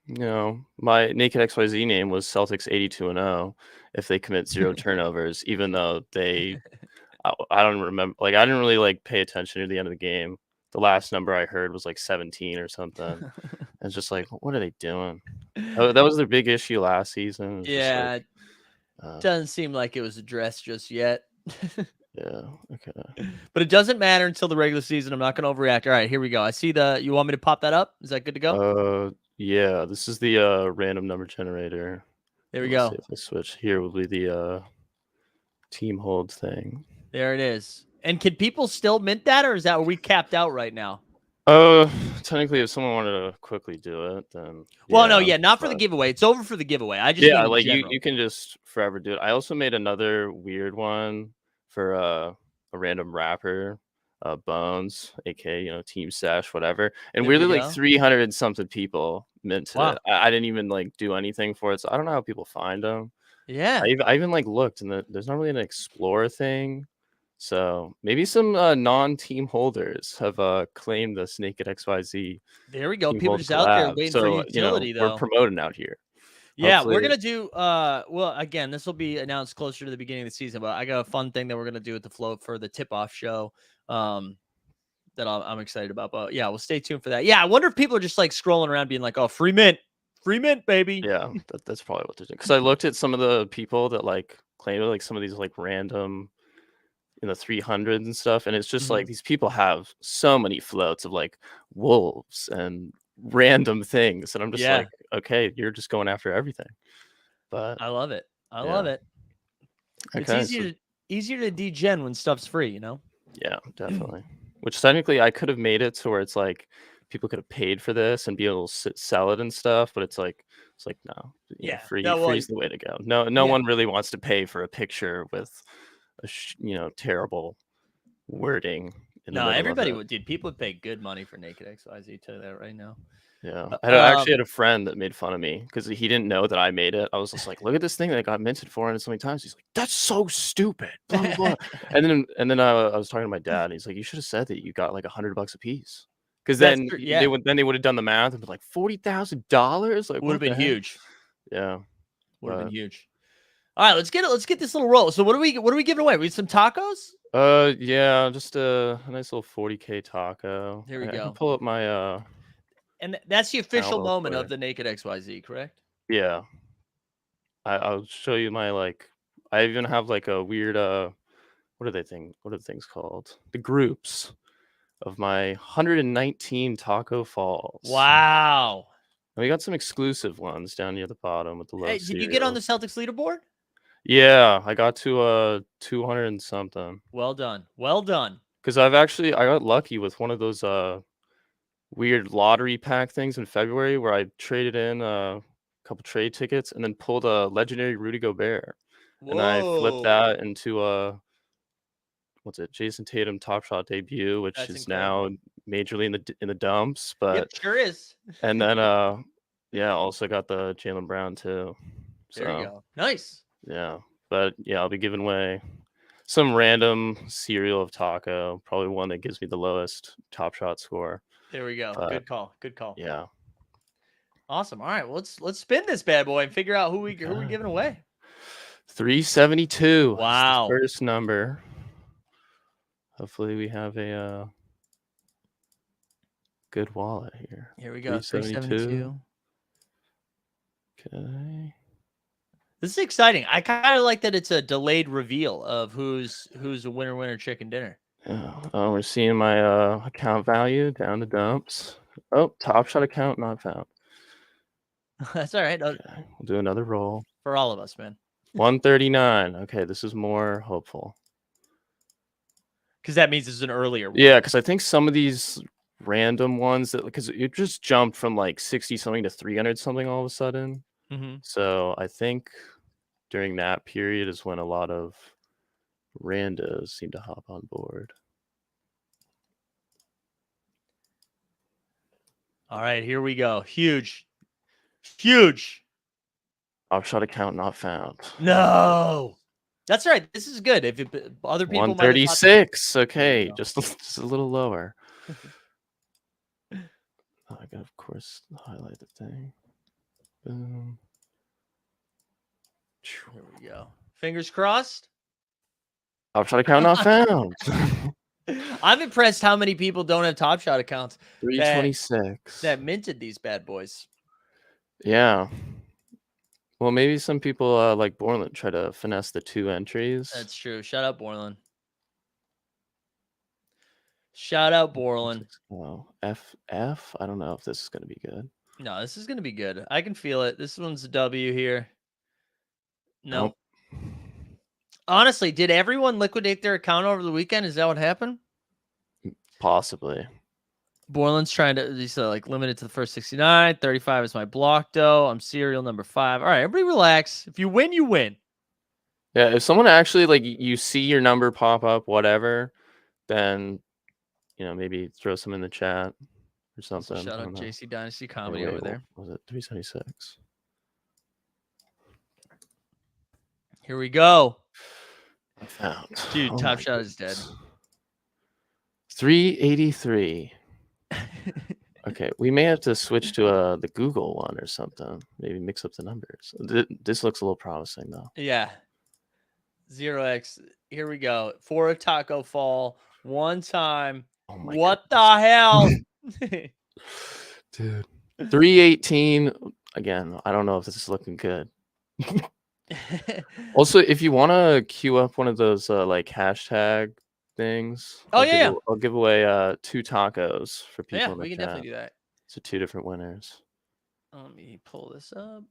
Naked XYZ name was Celtics 82-0 if they commit 0 turnovers, even though I don't remember, like I didn't really like pay attention to the end of the game. The last number I heard was like 17 or something. It's just like, what are they doing? That was their big issue last season. Yeah, doesn't seem like it was addressed just yet. Yeah. Okay. But it doesn't matter until the regular season. I'm not going to overreact. All right, here we go. I see you want me to pop that up? Is that good to go? Yeah. This is the random number generator. There we Let's see go. if I switch. Here will be the team hold thing. There it is. And can people still mint that, or are we capped out right now? Technically, if someone wanted to quickly do it, then Well, no, yeah, not for the but giveaway. It's over for the giveaway. I just yeah, mean in like general. you can just forever do it. I also made another weird one for a random rapper, Bones, aka Team Stash, whatever. And There we weirdly, like go. 300 and something people minted Wow. it. I didn't even like do anything for it, so I don't know how people find them. Yeah. I even like looked, and there's not really an explore thing. So maybe some non-team holders have claimed this Naked XYZ There we go. team People hold just out there collab. waiting for So utility, we're though. promoting out here. Yeah, we're Hopefully, gonna do well, again, this will be announced closer to the beginning of the season, but I got a fun thing that we're gonna do at the float for the tip-off show. That I'm excited about. But yeah, we'll stay tuned for that. Yeah, I wonder if people are just like scrolling around being like, oh, free mint, baby. yeah, that's probably what they're doing. Because I looked at some of the people that like claim it, like some of these like random in the 300s and stuff, and it's just like these people have so many floats of like wolves and random things, and I'm just Yeah, like, okay, you're just going after everything. But I love it. I yeah, love it. It's okay, so easier to degen when stuff's free, you know? yeah, definitely. Which technically I could have made it to where it's like people could have paid for this and be able to sell it and stuff, but it's like no, Yeah. free No, well, free's the way to go. No yeah. one really wants to pay for a picture with a terrible wording in the No, middle of everybody it. would, dude. People would pay good money for Naked XYZ. Tell you that right now. Yeah, Uh, I actually had a friend that made fun of me because he didn't know that I made it. I was just like, "Look at this thing that I got minted 400 so many times." He's like, "That's so stupid." Blah blah blah. And then I was talking to my dad, and he's like, "You should have said that you got like $100 a piece." Because That's then true, yeah. they would have done the math and be like $40,000. Like Would have what the been heck? huge. Yeah, Would have been but huge. All right, let's get this little roll. So what are we giving away? We some tacos? yeah, just a nice little 40K taco. Here we I can go. pull up my And that's the official real moment of quick. the Naked XYZ, correct? Yeah, I'll show you my like. I even have like a weird what are the things called? The groups of my 119 taco falls. Wow. And we got some exclusive ones down near the bottom with the low Hey, did you get on the cereal. Celtics leaderboard? Yeah, I got to 200 and something. Well done. Well done. Because I got lucky with one of those weird lottery pack things in February where I traded in a couple trade tickets and then pulled a legendary Rudy Gobert. And I flipped Whoa. that into what's it? Jason Tatum Top Shot debut, which That's is incredible. now majorly in the dumps. Yep, But sure is. and then yeah, also got the Jalen Brown too. There you So go. Nice. yeah, but yeah, I'll be giving away some random cereal of taco, probably one that gives me the lowest Top Shot score. There we go. But Good call. Good call. yeah, Awesome. All right. Well, let's spin this bad boy and figure out who we giving away. 372. Wow. First number. Hopefully we have a good wallet here. Here we go. 372. Okay. This is exciting. I kind of like that it's a delayed reveal of who's a winner chicken dinner. Oh, we're seeing my account value down the dumps. Oh, Top Shot account not found. That's all right. Okay, we'll do another roll. For all of us, man. 139. Okay, this is more hopeful. Because that means it's an earlier one. Yeah, because I think some of these random ones that because it just jumped from like 60 something to 300 something all of a sudden. Mm-hmm. So I think during that period is when a lot of randos seem to hop on board. All right, here we go. Huge. Top Shot account not found. No. That's right. This is good. If other people 136. Okay, just a little lower. I gotta, of course, highlight the thing. Boom. Here we go. Fingers crossed. Top Shot account not found. I'm impressed how many people don't have Top Shot accounts 326. that minted these bad boys. Yeah. Well, maybe some people like Borland try to finesse the 2 entries. That's true. Shut up, Borland. Shout out Borland. Oh, F. I don't know if this is gonna be good. No, this is gonna be good. I can feel it. This one's a W here. Nope. Honestly, did everyone liquidate their account over the weekend? Is that what happened? Possibly. Borland's trying to he's like limited to the first 69. 35 is my block dough. I'm serial number 5. All right, everybody relax. If you win, you win. Yeah, if someone actually like you see your number pop up, whatever, then maybe throw some in the chat or something. Shout I out don't know. JC Dynasty Comedy Wait, over there. what was it 376? Here we go. I found. Dude, Oh Top my Shot is dead. goodness. 383. Okay, we may have to switch to the Google one or something. Maybe mix up the numbers. This looks a little promising though. Yeah. 0x. Here we go. For a taco fall. One time. Oh my What the hell? Dude. 318. Again, I don't know if this is looking good. Also, if you want to queue up one of those like hashtag things, I'll give away 2 tacos for people. Yeah, in the we can chat. definitely do that. So 2 different winners. Let me pull this up.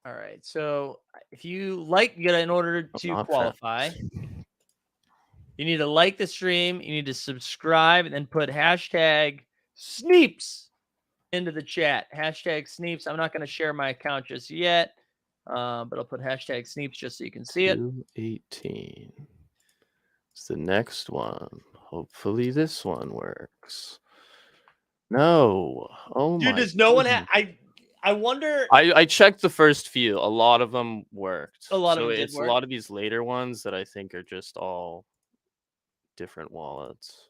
All right. So if you like, in order to qualify, you need to like the stream, you need to subscribe, and then put hashtag Sneeps into the chat. Hashtag Sneeps. I'm not going to share my account just yet, but I'll put hashtag Sneeps just so you can see it. 218. It's the next one. Hopefully this one works. No. Oh Dude, my does no one goodness. have? I wonder. I checked the first few. A lot of them worked. A lot of them did it's work. a lot of these later ones that I think are just all different wallets.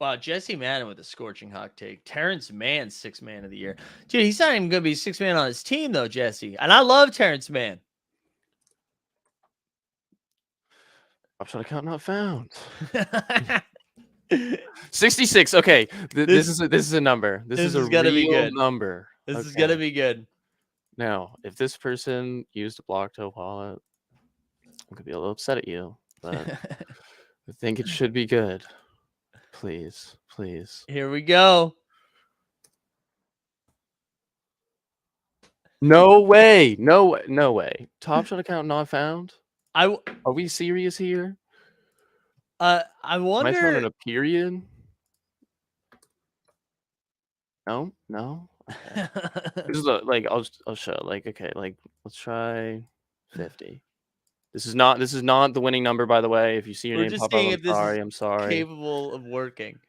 Wow, Jesse Madden with a scorching hot take. Terrence Mann, 6th man of the year. Dude, he's not even going to be 6th man on his team, though, Jesse. And I love Terrence Mann. Top shot account not found. 66. Okay, this is a number. This is a real number. This is gonna be good. Now, if this person used a Blockto wallet, I'm gonna be a little upset at you, but I think it should be good. Please, please. Here we go. No way. No way. Top shot account not found. Are we serious here? I wonder. Am I throwing in a period? No. Okay. This is like I'll show. Like, okay, like let's try 50. This is not the winning number, by the way. If you see your name pop up, I'm sorry. Capable of working.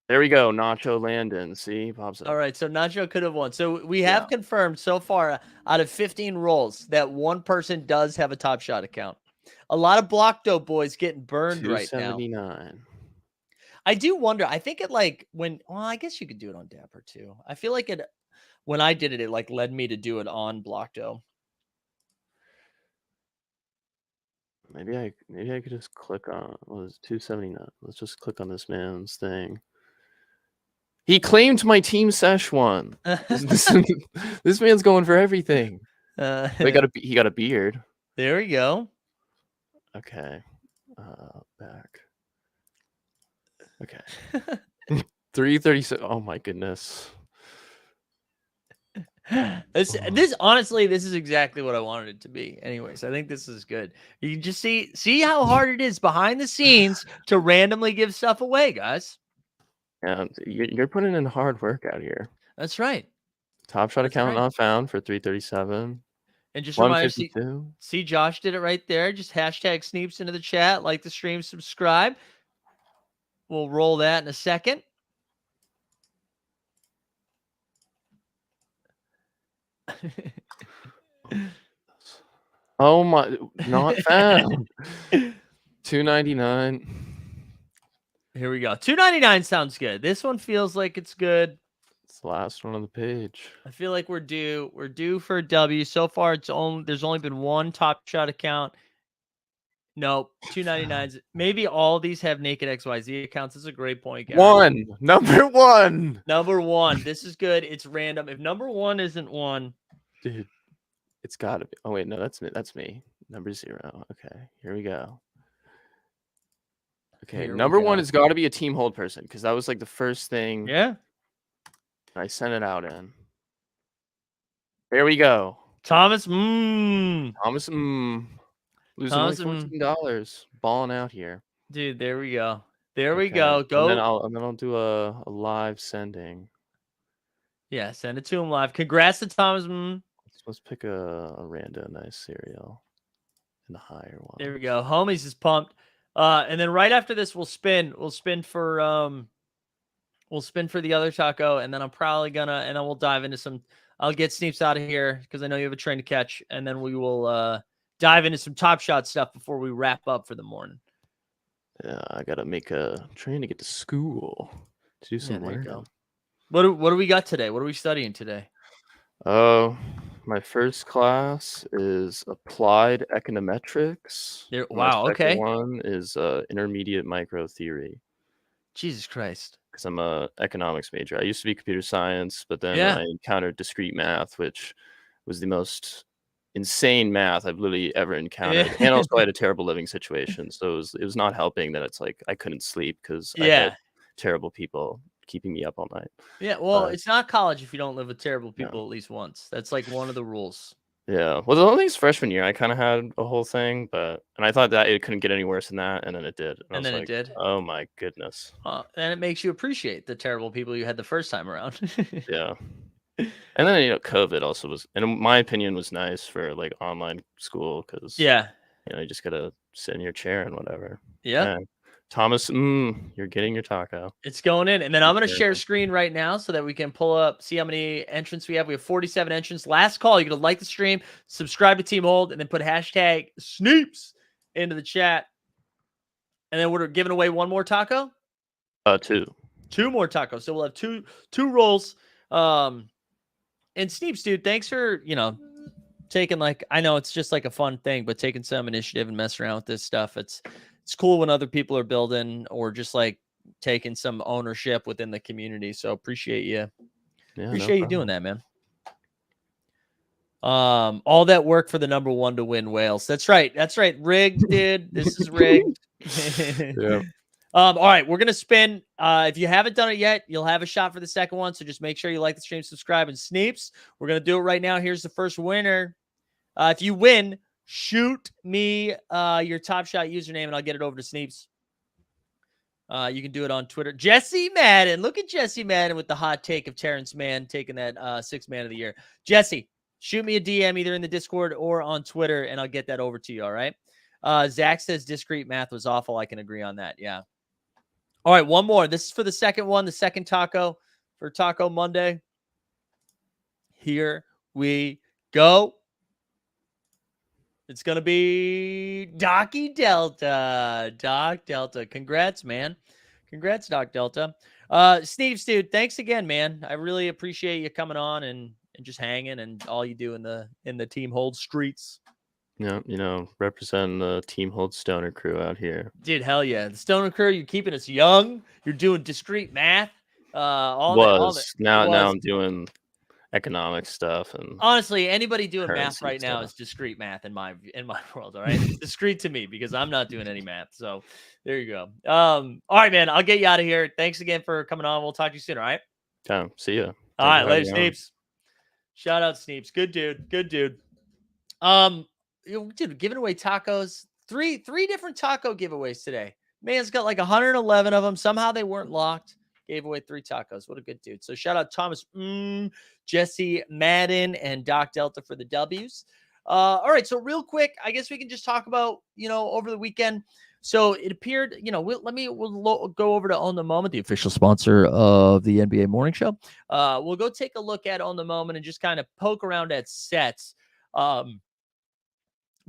There we go. Nacho Landon. See, pops up. All right, so Nacho could have won. So we have confirmed so far out of 15 rolls that one person does have a Top Shot account. A lot of Blockto boys getting burned right now. 279. I do wonder. I think it I guess you could do it on Dapper too. I feel like when I did it, it like led me to do it on Blockto. Maybe I could just click on, what was it, 279. Let's just click on this man's thing. He claimed my team sesh one. This man's going for everything. He got a beard. There we go. Okay. Back. Okay. 336. Oh my goodness. This honestly, this is exactly what I wanted it to be. Anyways, I think this is good. You can just see how hard it is behind the scenes to randomly give stuff away, guys. Yeah, you're putting in hard work out here. That's right. Top shot account not found for 337. And just remind you, see Josh did it right there. Just hashtag Sneeps into the chat, like the stream, subscribe. We'll roll that in a second. Oh my, not found. 299. Here we go. 299 sounds good. This one feels like it's good. It's the last one on the page. I feel like we're due for a W. So far, there's only been one Top Shot account. Nope, 299s. Maybe all these have naked XYZ accounts. This is a great point, guys. Number one. Number one. This is good. It's random. If number one isn't one, dude, it's gotta be. Oh wait, no, that's me. Number 0. Okay, here we go. Okay, Here we number one go. has got to be a team hold person because that was like the first thing Yeah. I sent it out in. There we go. Thomas. Thomas, losing only Thomas. $14. Balling out here. Dude, there we go. There we Okay, go. And then Go. I'll do a live sending. Yeah, send it to him live. Congrats to Thomas. Let's pick a random nice cereal in the higher one. There we go. Homies is pumped. And then right after this, we'll spin for the other taco, and then I'm probably gonna, and then we'll dive into some. I'll get Sneeps out of here because I know you have a train to catch, and then we will dive into some Top Shot stuff before we wrap up for the morning. Yeah, I gotta make a train to get to school to do some Yeah, there you learning. go. What do we got today? What are we studying today? My first class is applied econometrics. My Wow. second Okay. one is intermediate micro theory Jesus Christ. because I'm a economics major. I used to be computer science, but then Yeah. I encountered discrete math, which was the most insane math I've literally ever encountered. And also I had a terrible living situation. So it was not helping that it's like I couldn't sleep because I Yeah. had terrible people keeping me up all night. Yeah. Well, But it's not college if you don't live with terrible yeah. people at least once. That's like one of the rules. Yeah. Well, the only thing's freshman year, I kind of had a whole thing, and I thought that it couldn't get any worse than that, and then it did. And I And was then it like, did. oh my goodness. And it makes you appreciate the terrible people you had the first time around. Yeah. And then, COVID also was, in my opinion, was nice for like online school because, Yeah. you just got to sit in your chair and whatever. Yeah. Man, Thomas, you're getting your taco. It's going in. And then I'm going to share careful. screen right now so that we can pull up, see how many entrants we have. We have 47 entrants. Last call. You're going to like the stream, subscribe to Team Hold, and then put hashtag Sneeps into the chat. And then we're giving away one more taco. 2. 2 more tacos. So we'll have two rolls. And Sneeps, dude, thanks for, taking I know it's just like a fun thing, but taking some initiative and messing around with this stuff. It's cool when other people are building or just like taking some ownership within the community. So appreciate you. Yeah, Appreciate you doing that, man. All that work for the number 1 to win Wales. That's right. Rigged, dude. This is rigged. Yeah. All right, we're gonna spin. If you haven't done it yet, you'll have a shot for the second one. So just make sure you like the stream, subscribe, and Sneeps. We're gonna do it right now. Here's the first winner. If you win, shoot me your Top Shot username, and I'll get it over to Sneeps. You can do it on Twitter. Jesse Madden. Look at Jesse Madden with the hot take of Terrence Mann taking that 6th man of the year. Jesse, shoot me a DM either in the Discord or on Twitter, and I'll get that over to you. All right. Zach says discrete math was awful. I can agree on that. Yeah. All right, one more. This is for the second one, the second taco for Taco Monday. Here we go. It's going to be Docky Delta. Doc Delta. Congrats, man. Congrats, Doc Delta. Sneeps, dude, thanks again, man. I really appreciate you coming on and just hanging and all you do in the Team Hold streets. Yeah, representing the Team Hold Stoner crew out here. Dude, hell yeah. The Stoner crew, you're keeping us young. You're doing discrete math. Now I'm doing economic stuff. And honestly, anybody doing math currency right now stuff. is discrete math in my world, all right? It's discrete to me because I'm not doing any math. So there you go. All right, man. I'll get you out of here. Thanks again for coming on. We'll talk to you soon, all right? See ya. All right, later, Sneeps. Shout out Sneeps. Good dude. Good dude. Dude, giving away tacos. Three different taco giveaways today. Man's got like 111 of them. Somehow they weren't locked. Gave away 3 tacos. What a good dude. So shout out Thomas, Jesse Madden, and Doc Delta for the W's. All right. So real quick, I guess we can just talk about, over the weekend. So it appeared, we'll go over to On the Moment, the official sponsor of the NBA Morning Show. We'll go take a look at On the Moment and just kind of poke around at sets.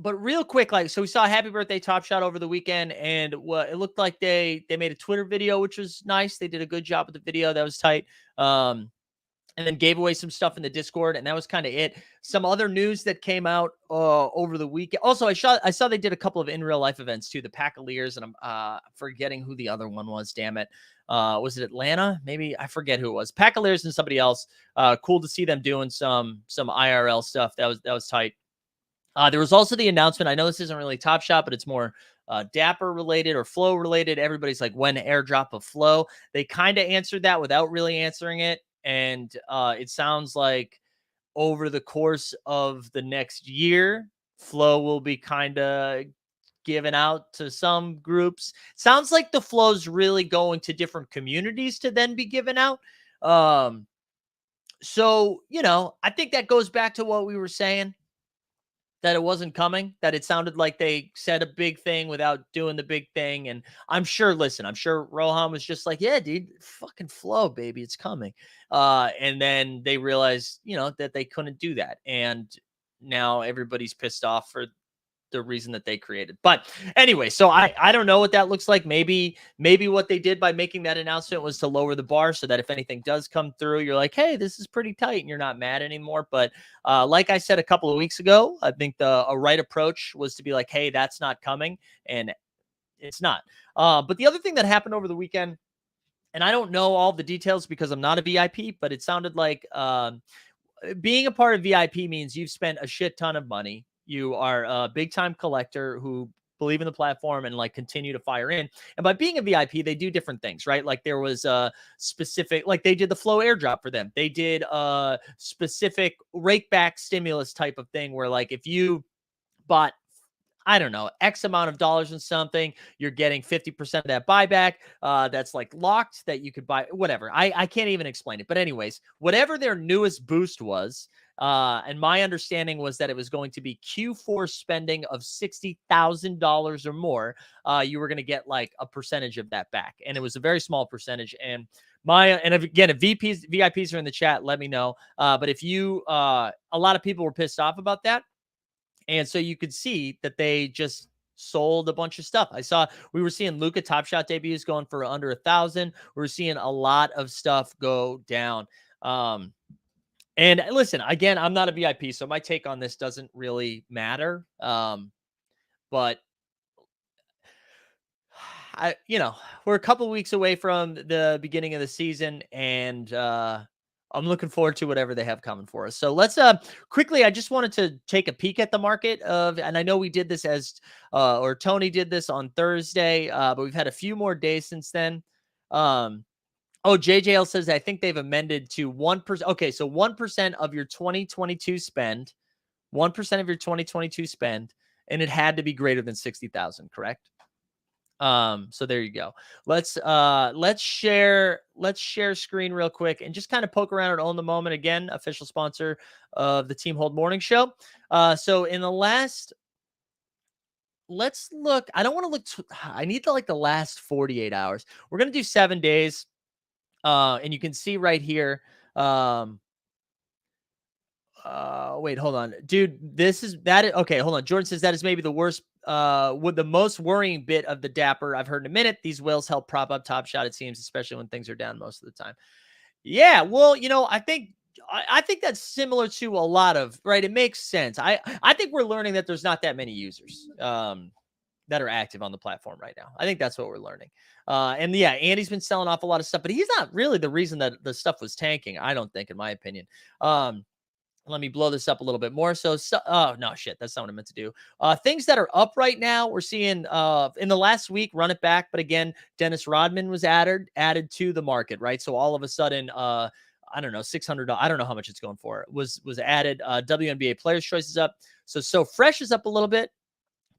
But real quick, so we saw Happy Birthday Top Shot over the weekend, and it looked like they made a Twitter video, which was nice. They did a good job with the video. That was tight. And then gave away some stuff in the Discord, and that was kind of it. Some other news that came out over the weekend. Also, I saw they did a couple of in real life events too. The Packaliers, and I'm forgetting who the other one was. Damn it, was it Atlanta? Maybe I forget who it was. Packaliers and somebody else. Cool to see them doing some IRL stuff. That was tight. There was also the announcement. I know this isn't really Top Shot, but it's more Dapper related or flow related. Everybody's like, when airdrop of flow? They kind of answered that without really answering it. And it sounds like over the course of the next year, flow will be kind of given out to some groups. Sounds like the flow's really going to different communities to then be given out. So, I think that goes back to what we were saying, that it wasn't coming, that it sounded like they said a big thing without doing the big thing. And I'm sure Rohan was just like, yeah, dude, fucking flow, baby, it's coming. And then they realized, that they couldn't do that. And now everybody's pissed off for the reason that they created. But anyway, so I don't know what that looks like. Maybe what they did by making that announcement was to lower the bar so that if anything does come through, you're like, hey, this is pretty tight and you're not mad anymore. But like I said a couple of weeks ago, I think a right approach was to be like, hey, that's not coming. And it's not. But the other thing that happened over the weekend, and I don't know all the details because I'm not a VIP, but it sounded like being a part of VIP means you've spent a shit ton of money. You are a big time collector who believe in the platform and like continue to fire in. And by being a VIP, they do different things, right? Like there was a specific, like they did the flow airdrop for them. They did a specific rake back stimulus type of thing where like if you bought, I don't know, X amount of dollars in something, you're getting 50% of that buyback. That's like locked that you could buy, whatever. I can't even explain it. But anyways, whatever their newest boost was, and my understanding was that it was going to be Q4 spending of $60,000 or more. You were going to get like a percentage of that back. And it was a very small percentage. And again, if VIPs are in the chat, let me know. But if a lot of people were pissed off about that. And so you could see that they just sold a bunch of stuff. We were seeing Luka Top Shot debuts going for under 1,000. We were seeing a lot of stuff go down. And listen, again, I'm not a VIP, so my take on this doesn't really matter. But we're a couple of weeks away from the beginning of the season, and I'm looking forward to whatever they have coming for us. So let's quickly, I just wanted to take a peek at the market and I know we did this or Tony did this on Thursday, but we've had a few more days since then. JJL says, I think they've amended to 1%. Okay. So 1% of your 2022 spend, 1% of your 2022 spend, and it had to be greater than 60,000, correct? So there you go. Let's share screen real quick and just kind of poke around at Own the Moment. Again, official sponsor of the Team Hold Morning Show. So in the last, let's look, I don't want to look, I need the last 48 hours. We're going to do 7 days. And you can see right here, wait, hold on, dude. Okay, hold on. Jordan says that is maybe the worst, with the most worrying bit of the Dapper I've heard in a minute. These whales help prop up Top Shot, it seems, especially when things are down most of the time. Yeah, well, I think that's similar to a lot of, right? It makes sense. I think we're learning that there's not that many users that are active on the platform right now. I think that's what we're learning. And yeah, Andy's been selling off a lot of stuff, but he's not really the reason that the stuff was tanking, I don't think, in my opinion. Let me blow this up a little bit more. Oh, no, shit. That's not what I meant to do. Things that are up right now, we're seeing in the last week, run it back. But again, Dennis Rodman was added to the market, right? So all of a sudden, I don't know, $600. I don't know how much it's going for. Was added. WNBA Players' Choice is up. So Fresh is up a little bit.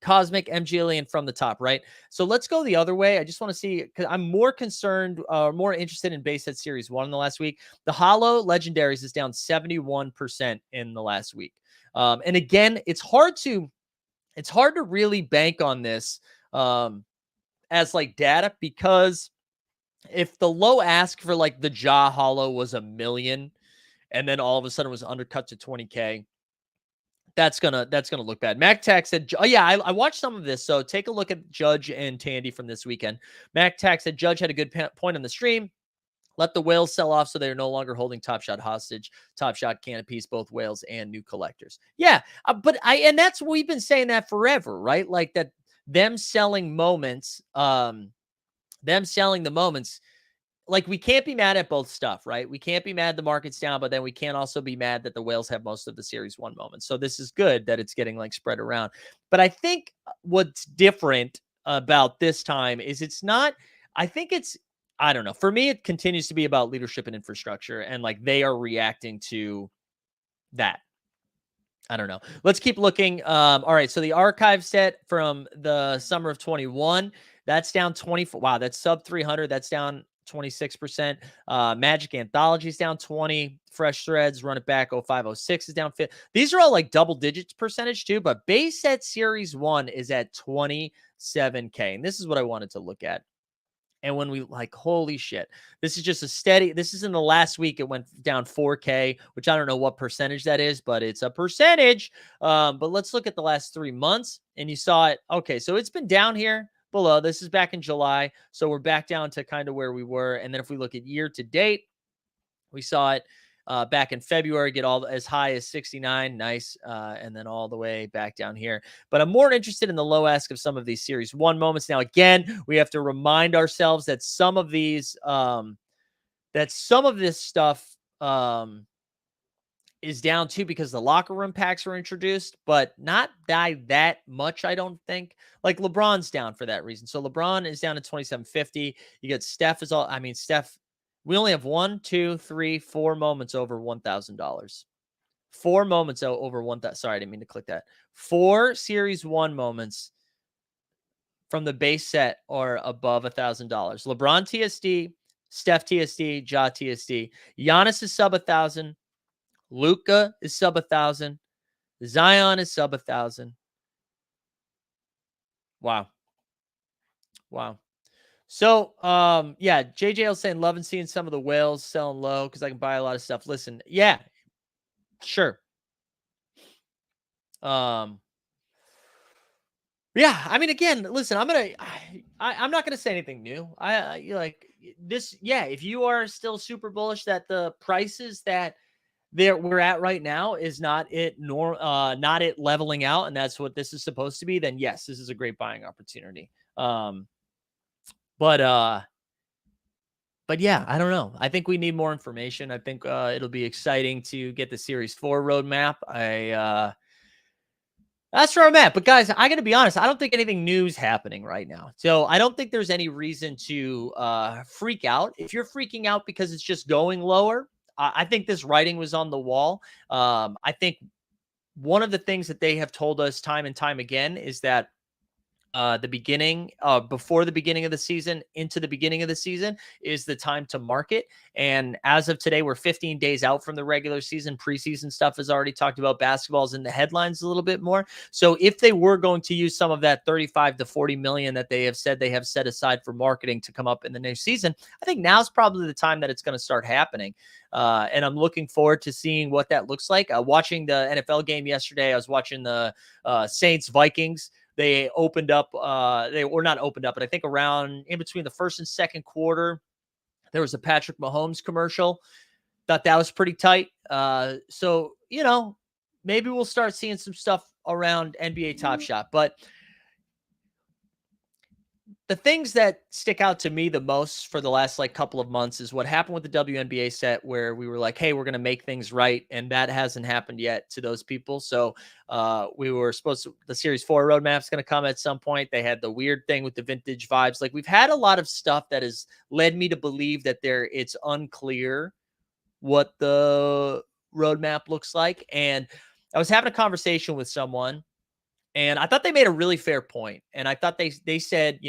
Cosmic, MGLE, and From the Top, right? So let's go the other way. I just want to see, because I'm more concerned, more interested in base set series 1 in the last week. The Hollow Legendaries is down 71% in the last week. And again, it's hard to really bank on this as like data, because if the low ask for like the Ja Hollow was $1 million and then all of a sudden it was undercut to 20K, that's gonna look bad. MacTac said, oh yeah, I watched some of this. So take a look at Judge and Tandy from this weekend. MacTac said Judge had a good point on the stream. Let the whales sell off so they're no longer holding Top Shot hostage. Top Shot can appease both whales and new collectors. Yeah, and that's, we've been saying that forever, right? Like that, them selling the moments. Like, we can't be mad at both stuff, right? We can't be mad the market's down, but then we can't also be mad that the whales have most of the series 1 moments. So this is good that it's getting like spread around. But I think what's different about this time is it's not, I think it's, I don't know. For me, it continues to be about leadership and infrastructure, and like they are reacting to that. I don't know. Let's keep looking. All right. So the archive set from the summer of 21, that's down 24. Wow, that's sub 300. That's down 26%. Magic Anthology is down 20. Fresh Threads, Run It Back 0506 is down 50. These are all like double digits percentage too, but base set series 1 is at 27K. And this is what I wanted to look at. And when we like, holy shit, this is just a steady. This is in the last week. It went down 4K, which I don't know what percentage that is, but it's a percentage. But let's look at the last 3 months, and you saw it. Okay, so it's been down here below. This is back in July, so we're back down to kind of where we were. And then if we look at year to date, we saw it back in February get all as high as 69. Nice. And then all the way back down here. But I'm more interested in the low ask of some of these series 1 moments. Now, again, we have to remind ourselves that some of these, that some of this stuff is down too because the locker room packs were introduced, but not that much, I don't think. Like LeBron's down for that reason. So LeBron is down to 2750. You get Steph is all, I mean, Steph, we only have 1, 2, 3, 4 moments over $1,000. 4 moments over 1,000. Sorry, I didn't mean to click that. 4 series 1 moments from the base set are above $1,000. LeBron TSD, Steph TSD, Ja TSD. Giannis is sub 1,000. Luka is sub 1,000. Zion is sub 1,000. Wow. So, yeah, JJL saying loving seeing some of the whales selling low because I can buy a lot of stuff. Listen, yeah, sure. Yeah, I mean, again, listen, I'm not gonna say anything new. I like this. Yeah, if you are still super bullish that the prices that we're at right now is not it leveling out, and that's what this is supposed to be, then yes, this is a great buying opportunity. But yeah, I don't know. I think we need more information. I think it'll be exciting to get the Series 4 roadmap. That's where I'm at. But guys, I got to be honest. I don't think anything new is happening right now. So I don't think there's any reason to freak out. If you're freaking out because it's just going lower, I think this writing was on the wall. I think one of the things that they have told us time and time again is that before the beginning of the season into the beginning of the season is the time to market. And as of today, we're 15 days out from the regular season. Preseason stuff is already talked about. Basketball's in the headlines a little bit more. So if they were going to use some of that 35 to 40 million that they have said they have set aside for marketing to come up in the next season, I think now's probably the time that it's going to start happening. And I'm looking forward to seeing what that looks like. Watching the NFL game yesterday, I was watching the Saints Vikings. They opened up, they were not opened up, but I think around in between the first and second quarter, there was a Patrick Mahomes commercial. Thought that was pretty tight. So, maybe we'll start seeing some stuff around NBA Top Shot. But the things that stick out to me the most for the last couple of months is what happened with the WNBA set, where we were like, hey, we're going to make things right. And that hasn't happened yet to those people. So we were supposed to, the Series 4 roadmap is going to come at some point. They had the weird thing with the vintage vibes. Like, we've had a lot of stuff that has led me to believe that it's unclear what the roadmap looks like. And I was having a conversation with someone, and I thought they made a really fair point. And I thought they said,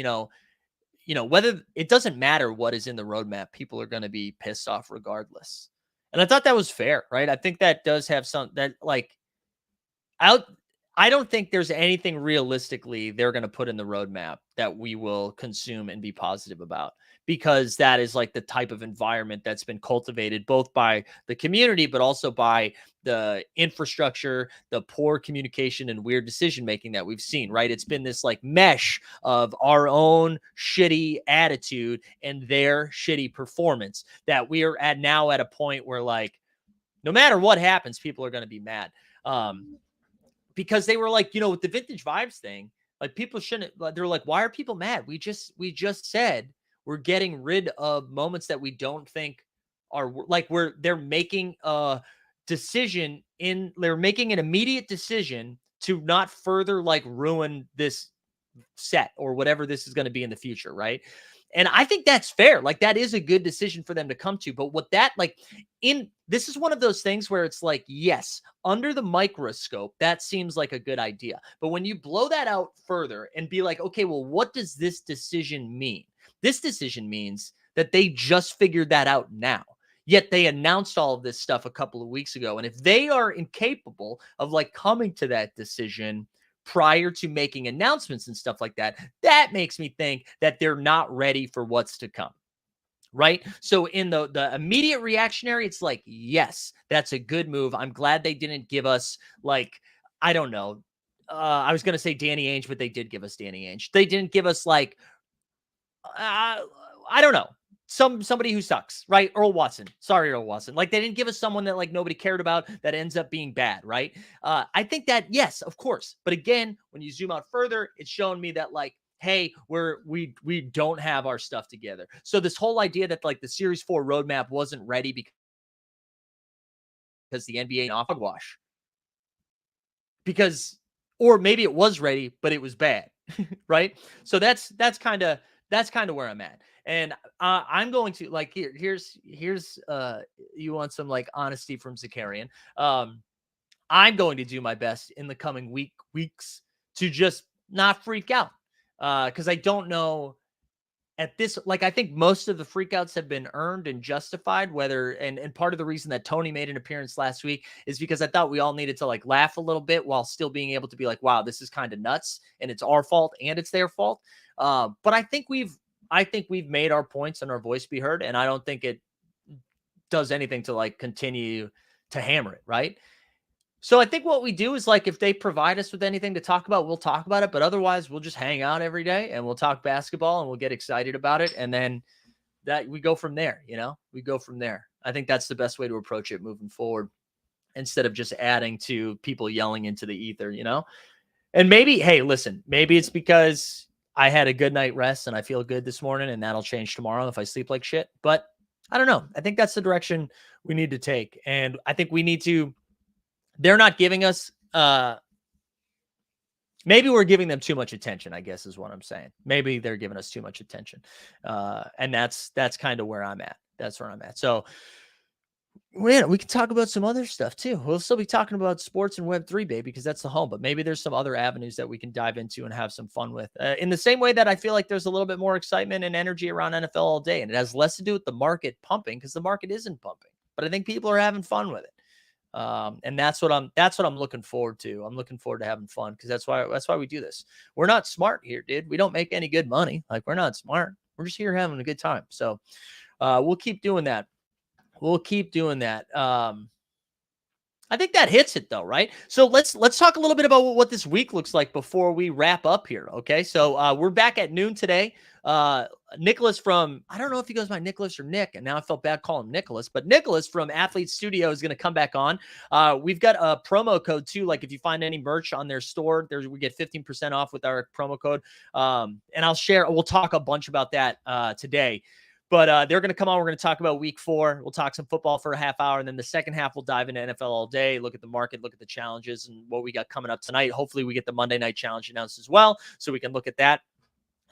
whether it doesn't matter what is in the roadmap, people are going to be pissed off regardless. And I thought that was fair, right? I think that does have some that I don't think there's anything realistically they're going to put in the roadmap that we will consume and be positive about, because that is like the type of environment that's been cultivated both by the community, but also by the infrastructure, the poor communication and weird decision-making that we've seen, right? It's been this mesh of our own shitty attitude and their shitty performance that we are at now at a point where no matter what happens, people are going to be mad. Because they were with the vintage vibes thing, people shouldn't, they're like, why are people mad? We just said we're getting rid of moments that we don't think are they're making a decision they're making an immediate decision to not further ruin this set or whatever this is going to be in the future, right? And I think that's fair. Like, that is a good decision for them to come to. But what that, like, this is one of those things where it's like, yes, under the microscope, that seems like a good idea. But when you blow that out further and be like, okay, well, what does this decision mean? This decision means that they just figured that out now. Yet they announced all of this stuff a couple of weeks ago. And if they are incapable of like coming to that decision prior to making announcements and stuff like that, that makes me think that they're not ready for what's to come. Right. So in the immediate reactionary, it's like, yes, that's a good move. I'm glad they didn't give us like, I don't know. I was going to say Danny Ainge, but they did give us Danny Ainge. They didn't give us like, I don't know. Somebody who sucks, right? Earl Watson. Sorry, Earl Watson. Like, they didn't give us someone that like nobody cared about that ends up being bad, right? I think that, yes, of course. But again, when you zoom out further, it's showing me that like, hey, we don't have our stuff together. So this whole idea that like the Series 4 roadmap wasn't ready because the NBA off hogwash. Because, or maybe it was ready, but it was bad, right? So that's kind of where I'm at. And I'm going to like, here's you want some like honesty from Zakarian. I'm going to do my best in the coming weeks to just not freak out. Because I don't know at this, like, I think most of the freakouts have been earned and justified, and part of the reason that Tony made an appearance last week is because I thought we all needed to like laugh a little bit while still being able to be like, wow, this is kind of nuts and it's our fault and it's their fault. But I think we've made our points and our voice be heard. And I don't think it does anything to like continue to hammer it. Right. So I think what we do is like, if they provide us with anything to talk about, we'll talk about it. But otherwise, we'll just hang out every day and we'll talk basketball and we'll get excited about it. And then that we go from there, we go from there. I think that's the best way to approach it moving forward instead of just adding to people yelling into the ether, And maybe, hey, listen, maybe it's because I had a good night rest and I feel good this morning and that'll change tomorrow if I sleep like shit. But I don't know. I think that's the direction we need to take. And I think we need to, they're not giving us, maybe we're giving them too much attention, I guess is what I'm saying. Maybe they're giving us too much attention. And that's kind of where I'm at. That's where I'm at. So we can talk about some other stuff too. We'll still be talking about sports and Web3, baby, because that's the home. But maybe there's some other avenues that we can dive into and have some fun with. In the same way that I feel like there's a little bit more excitement and energy around NFL all day. And it has less to do with the market pumping because the market isn't pumping. But I think people are having fun with it. And that's what I'm looking forward to. I'm looking forward to having fun because that's why we do this. We're not smart here, dude. We don't make any good money. Like, we're not smart. We're just here having a good time. So we'll keep doing that. I think that hits it though, right? So let's talk a little bit about what this week looks like before we wrap up here. Okay. So we're back at noon today. Nicholas from, I don't know if he goes by Nicholas or Nick, and now I felt bad calling him Nicholas, but Nicholas from Athlete Studio is going to come back on. We've got a promo code too. Like, if you find any merch on their store, we get 15% off with our promo code. And we'll talk a bunch about that today. But they're going to come on. We're going to talk about week 4. We'll talk some football for a half hour. And then the second half, we'll dive into NFL all day, look at the market, look at the challenges and what we got coming up tonight. Hopefully we get the Monday night challenge announced as well, so we can look at that.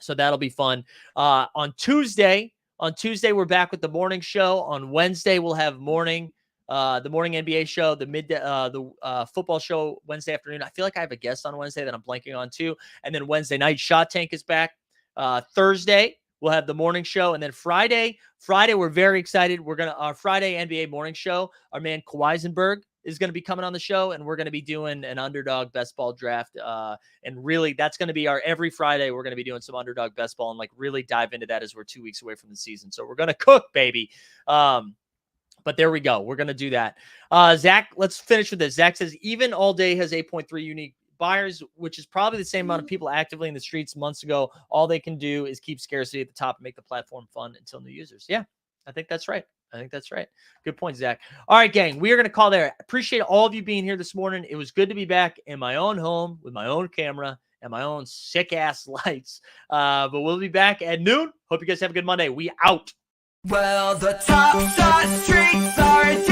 So that'll be fun. On Tuesday, we're back with the morning show. On Wednesday, we'll have the morning NBA show, the football show Wednesday afternoon. I feel like I have a guest on Wednesday that I'm blanking on too. And then Wednesday night, Shot Tank is back. Thursday, we'll have the morning show. And then Friday, we're very excited. Our Friday NBA morning show, our man Kawhisenberg is going to be coming on the show, and we're going to be doing an underdog best ball draft. And really, that's going to be our every Friday. We're going to be doing some underdog best ball and like really dive into that as we're 2 weeks away from the season. So we're going to cook, baby. But there we go. We're going to do that. Zach, let's finish with this. Zach says, even all day has 8.3 unique buyers, which is probably the same amount of people actively in the streets months ago. All they can do is keep scarcity at the top and make the platform fun until new users. Yeah, I think that's right. Good point, Zach. All right, gang, we are going to call there. Appreciate all of you being here this morning. It was good to be back in my own home with my own camera and my own sick-ass lights. But we'll be back at noon. Hope you guys have a good Monday. We out. Well, the top shot streets are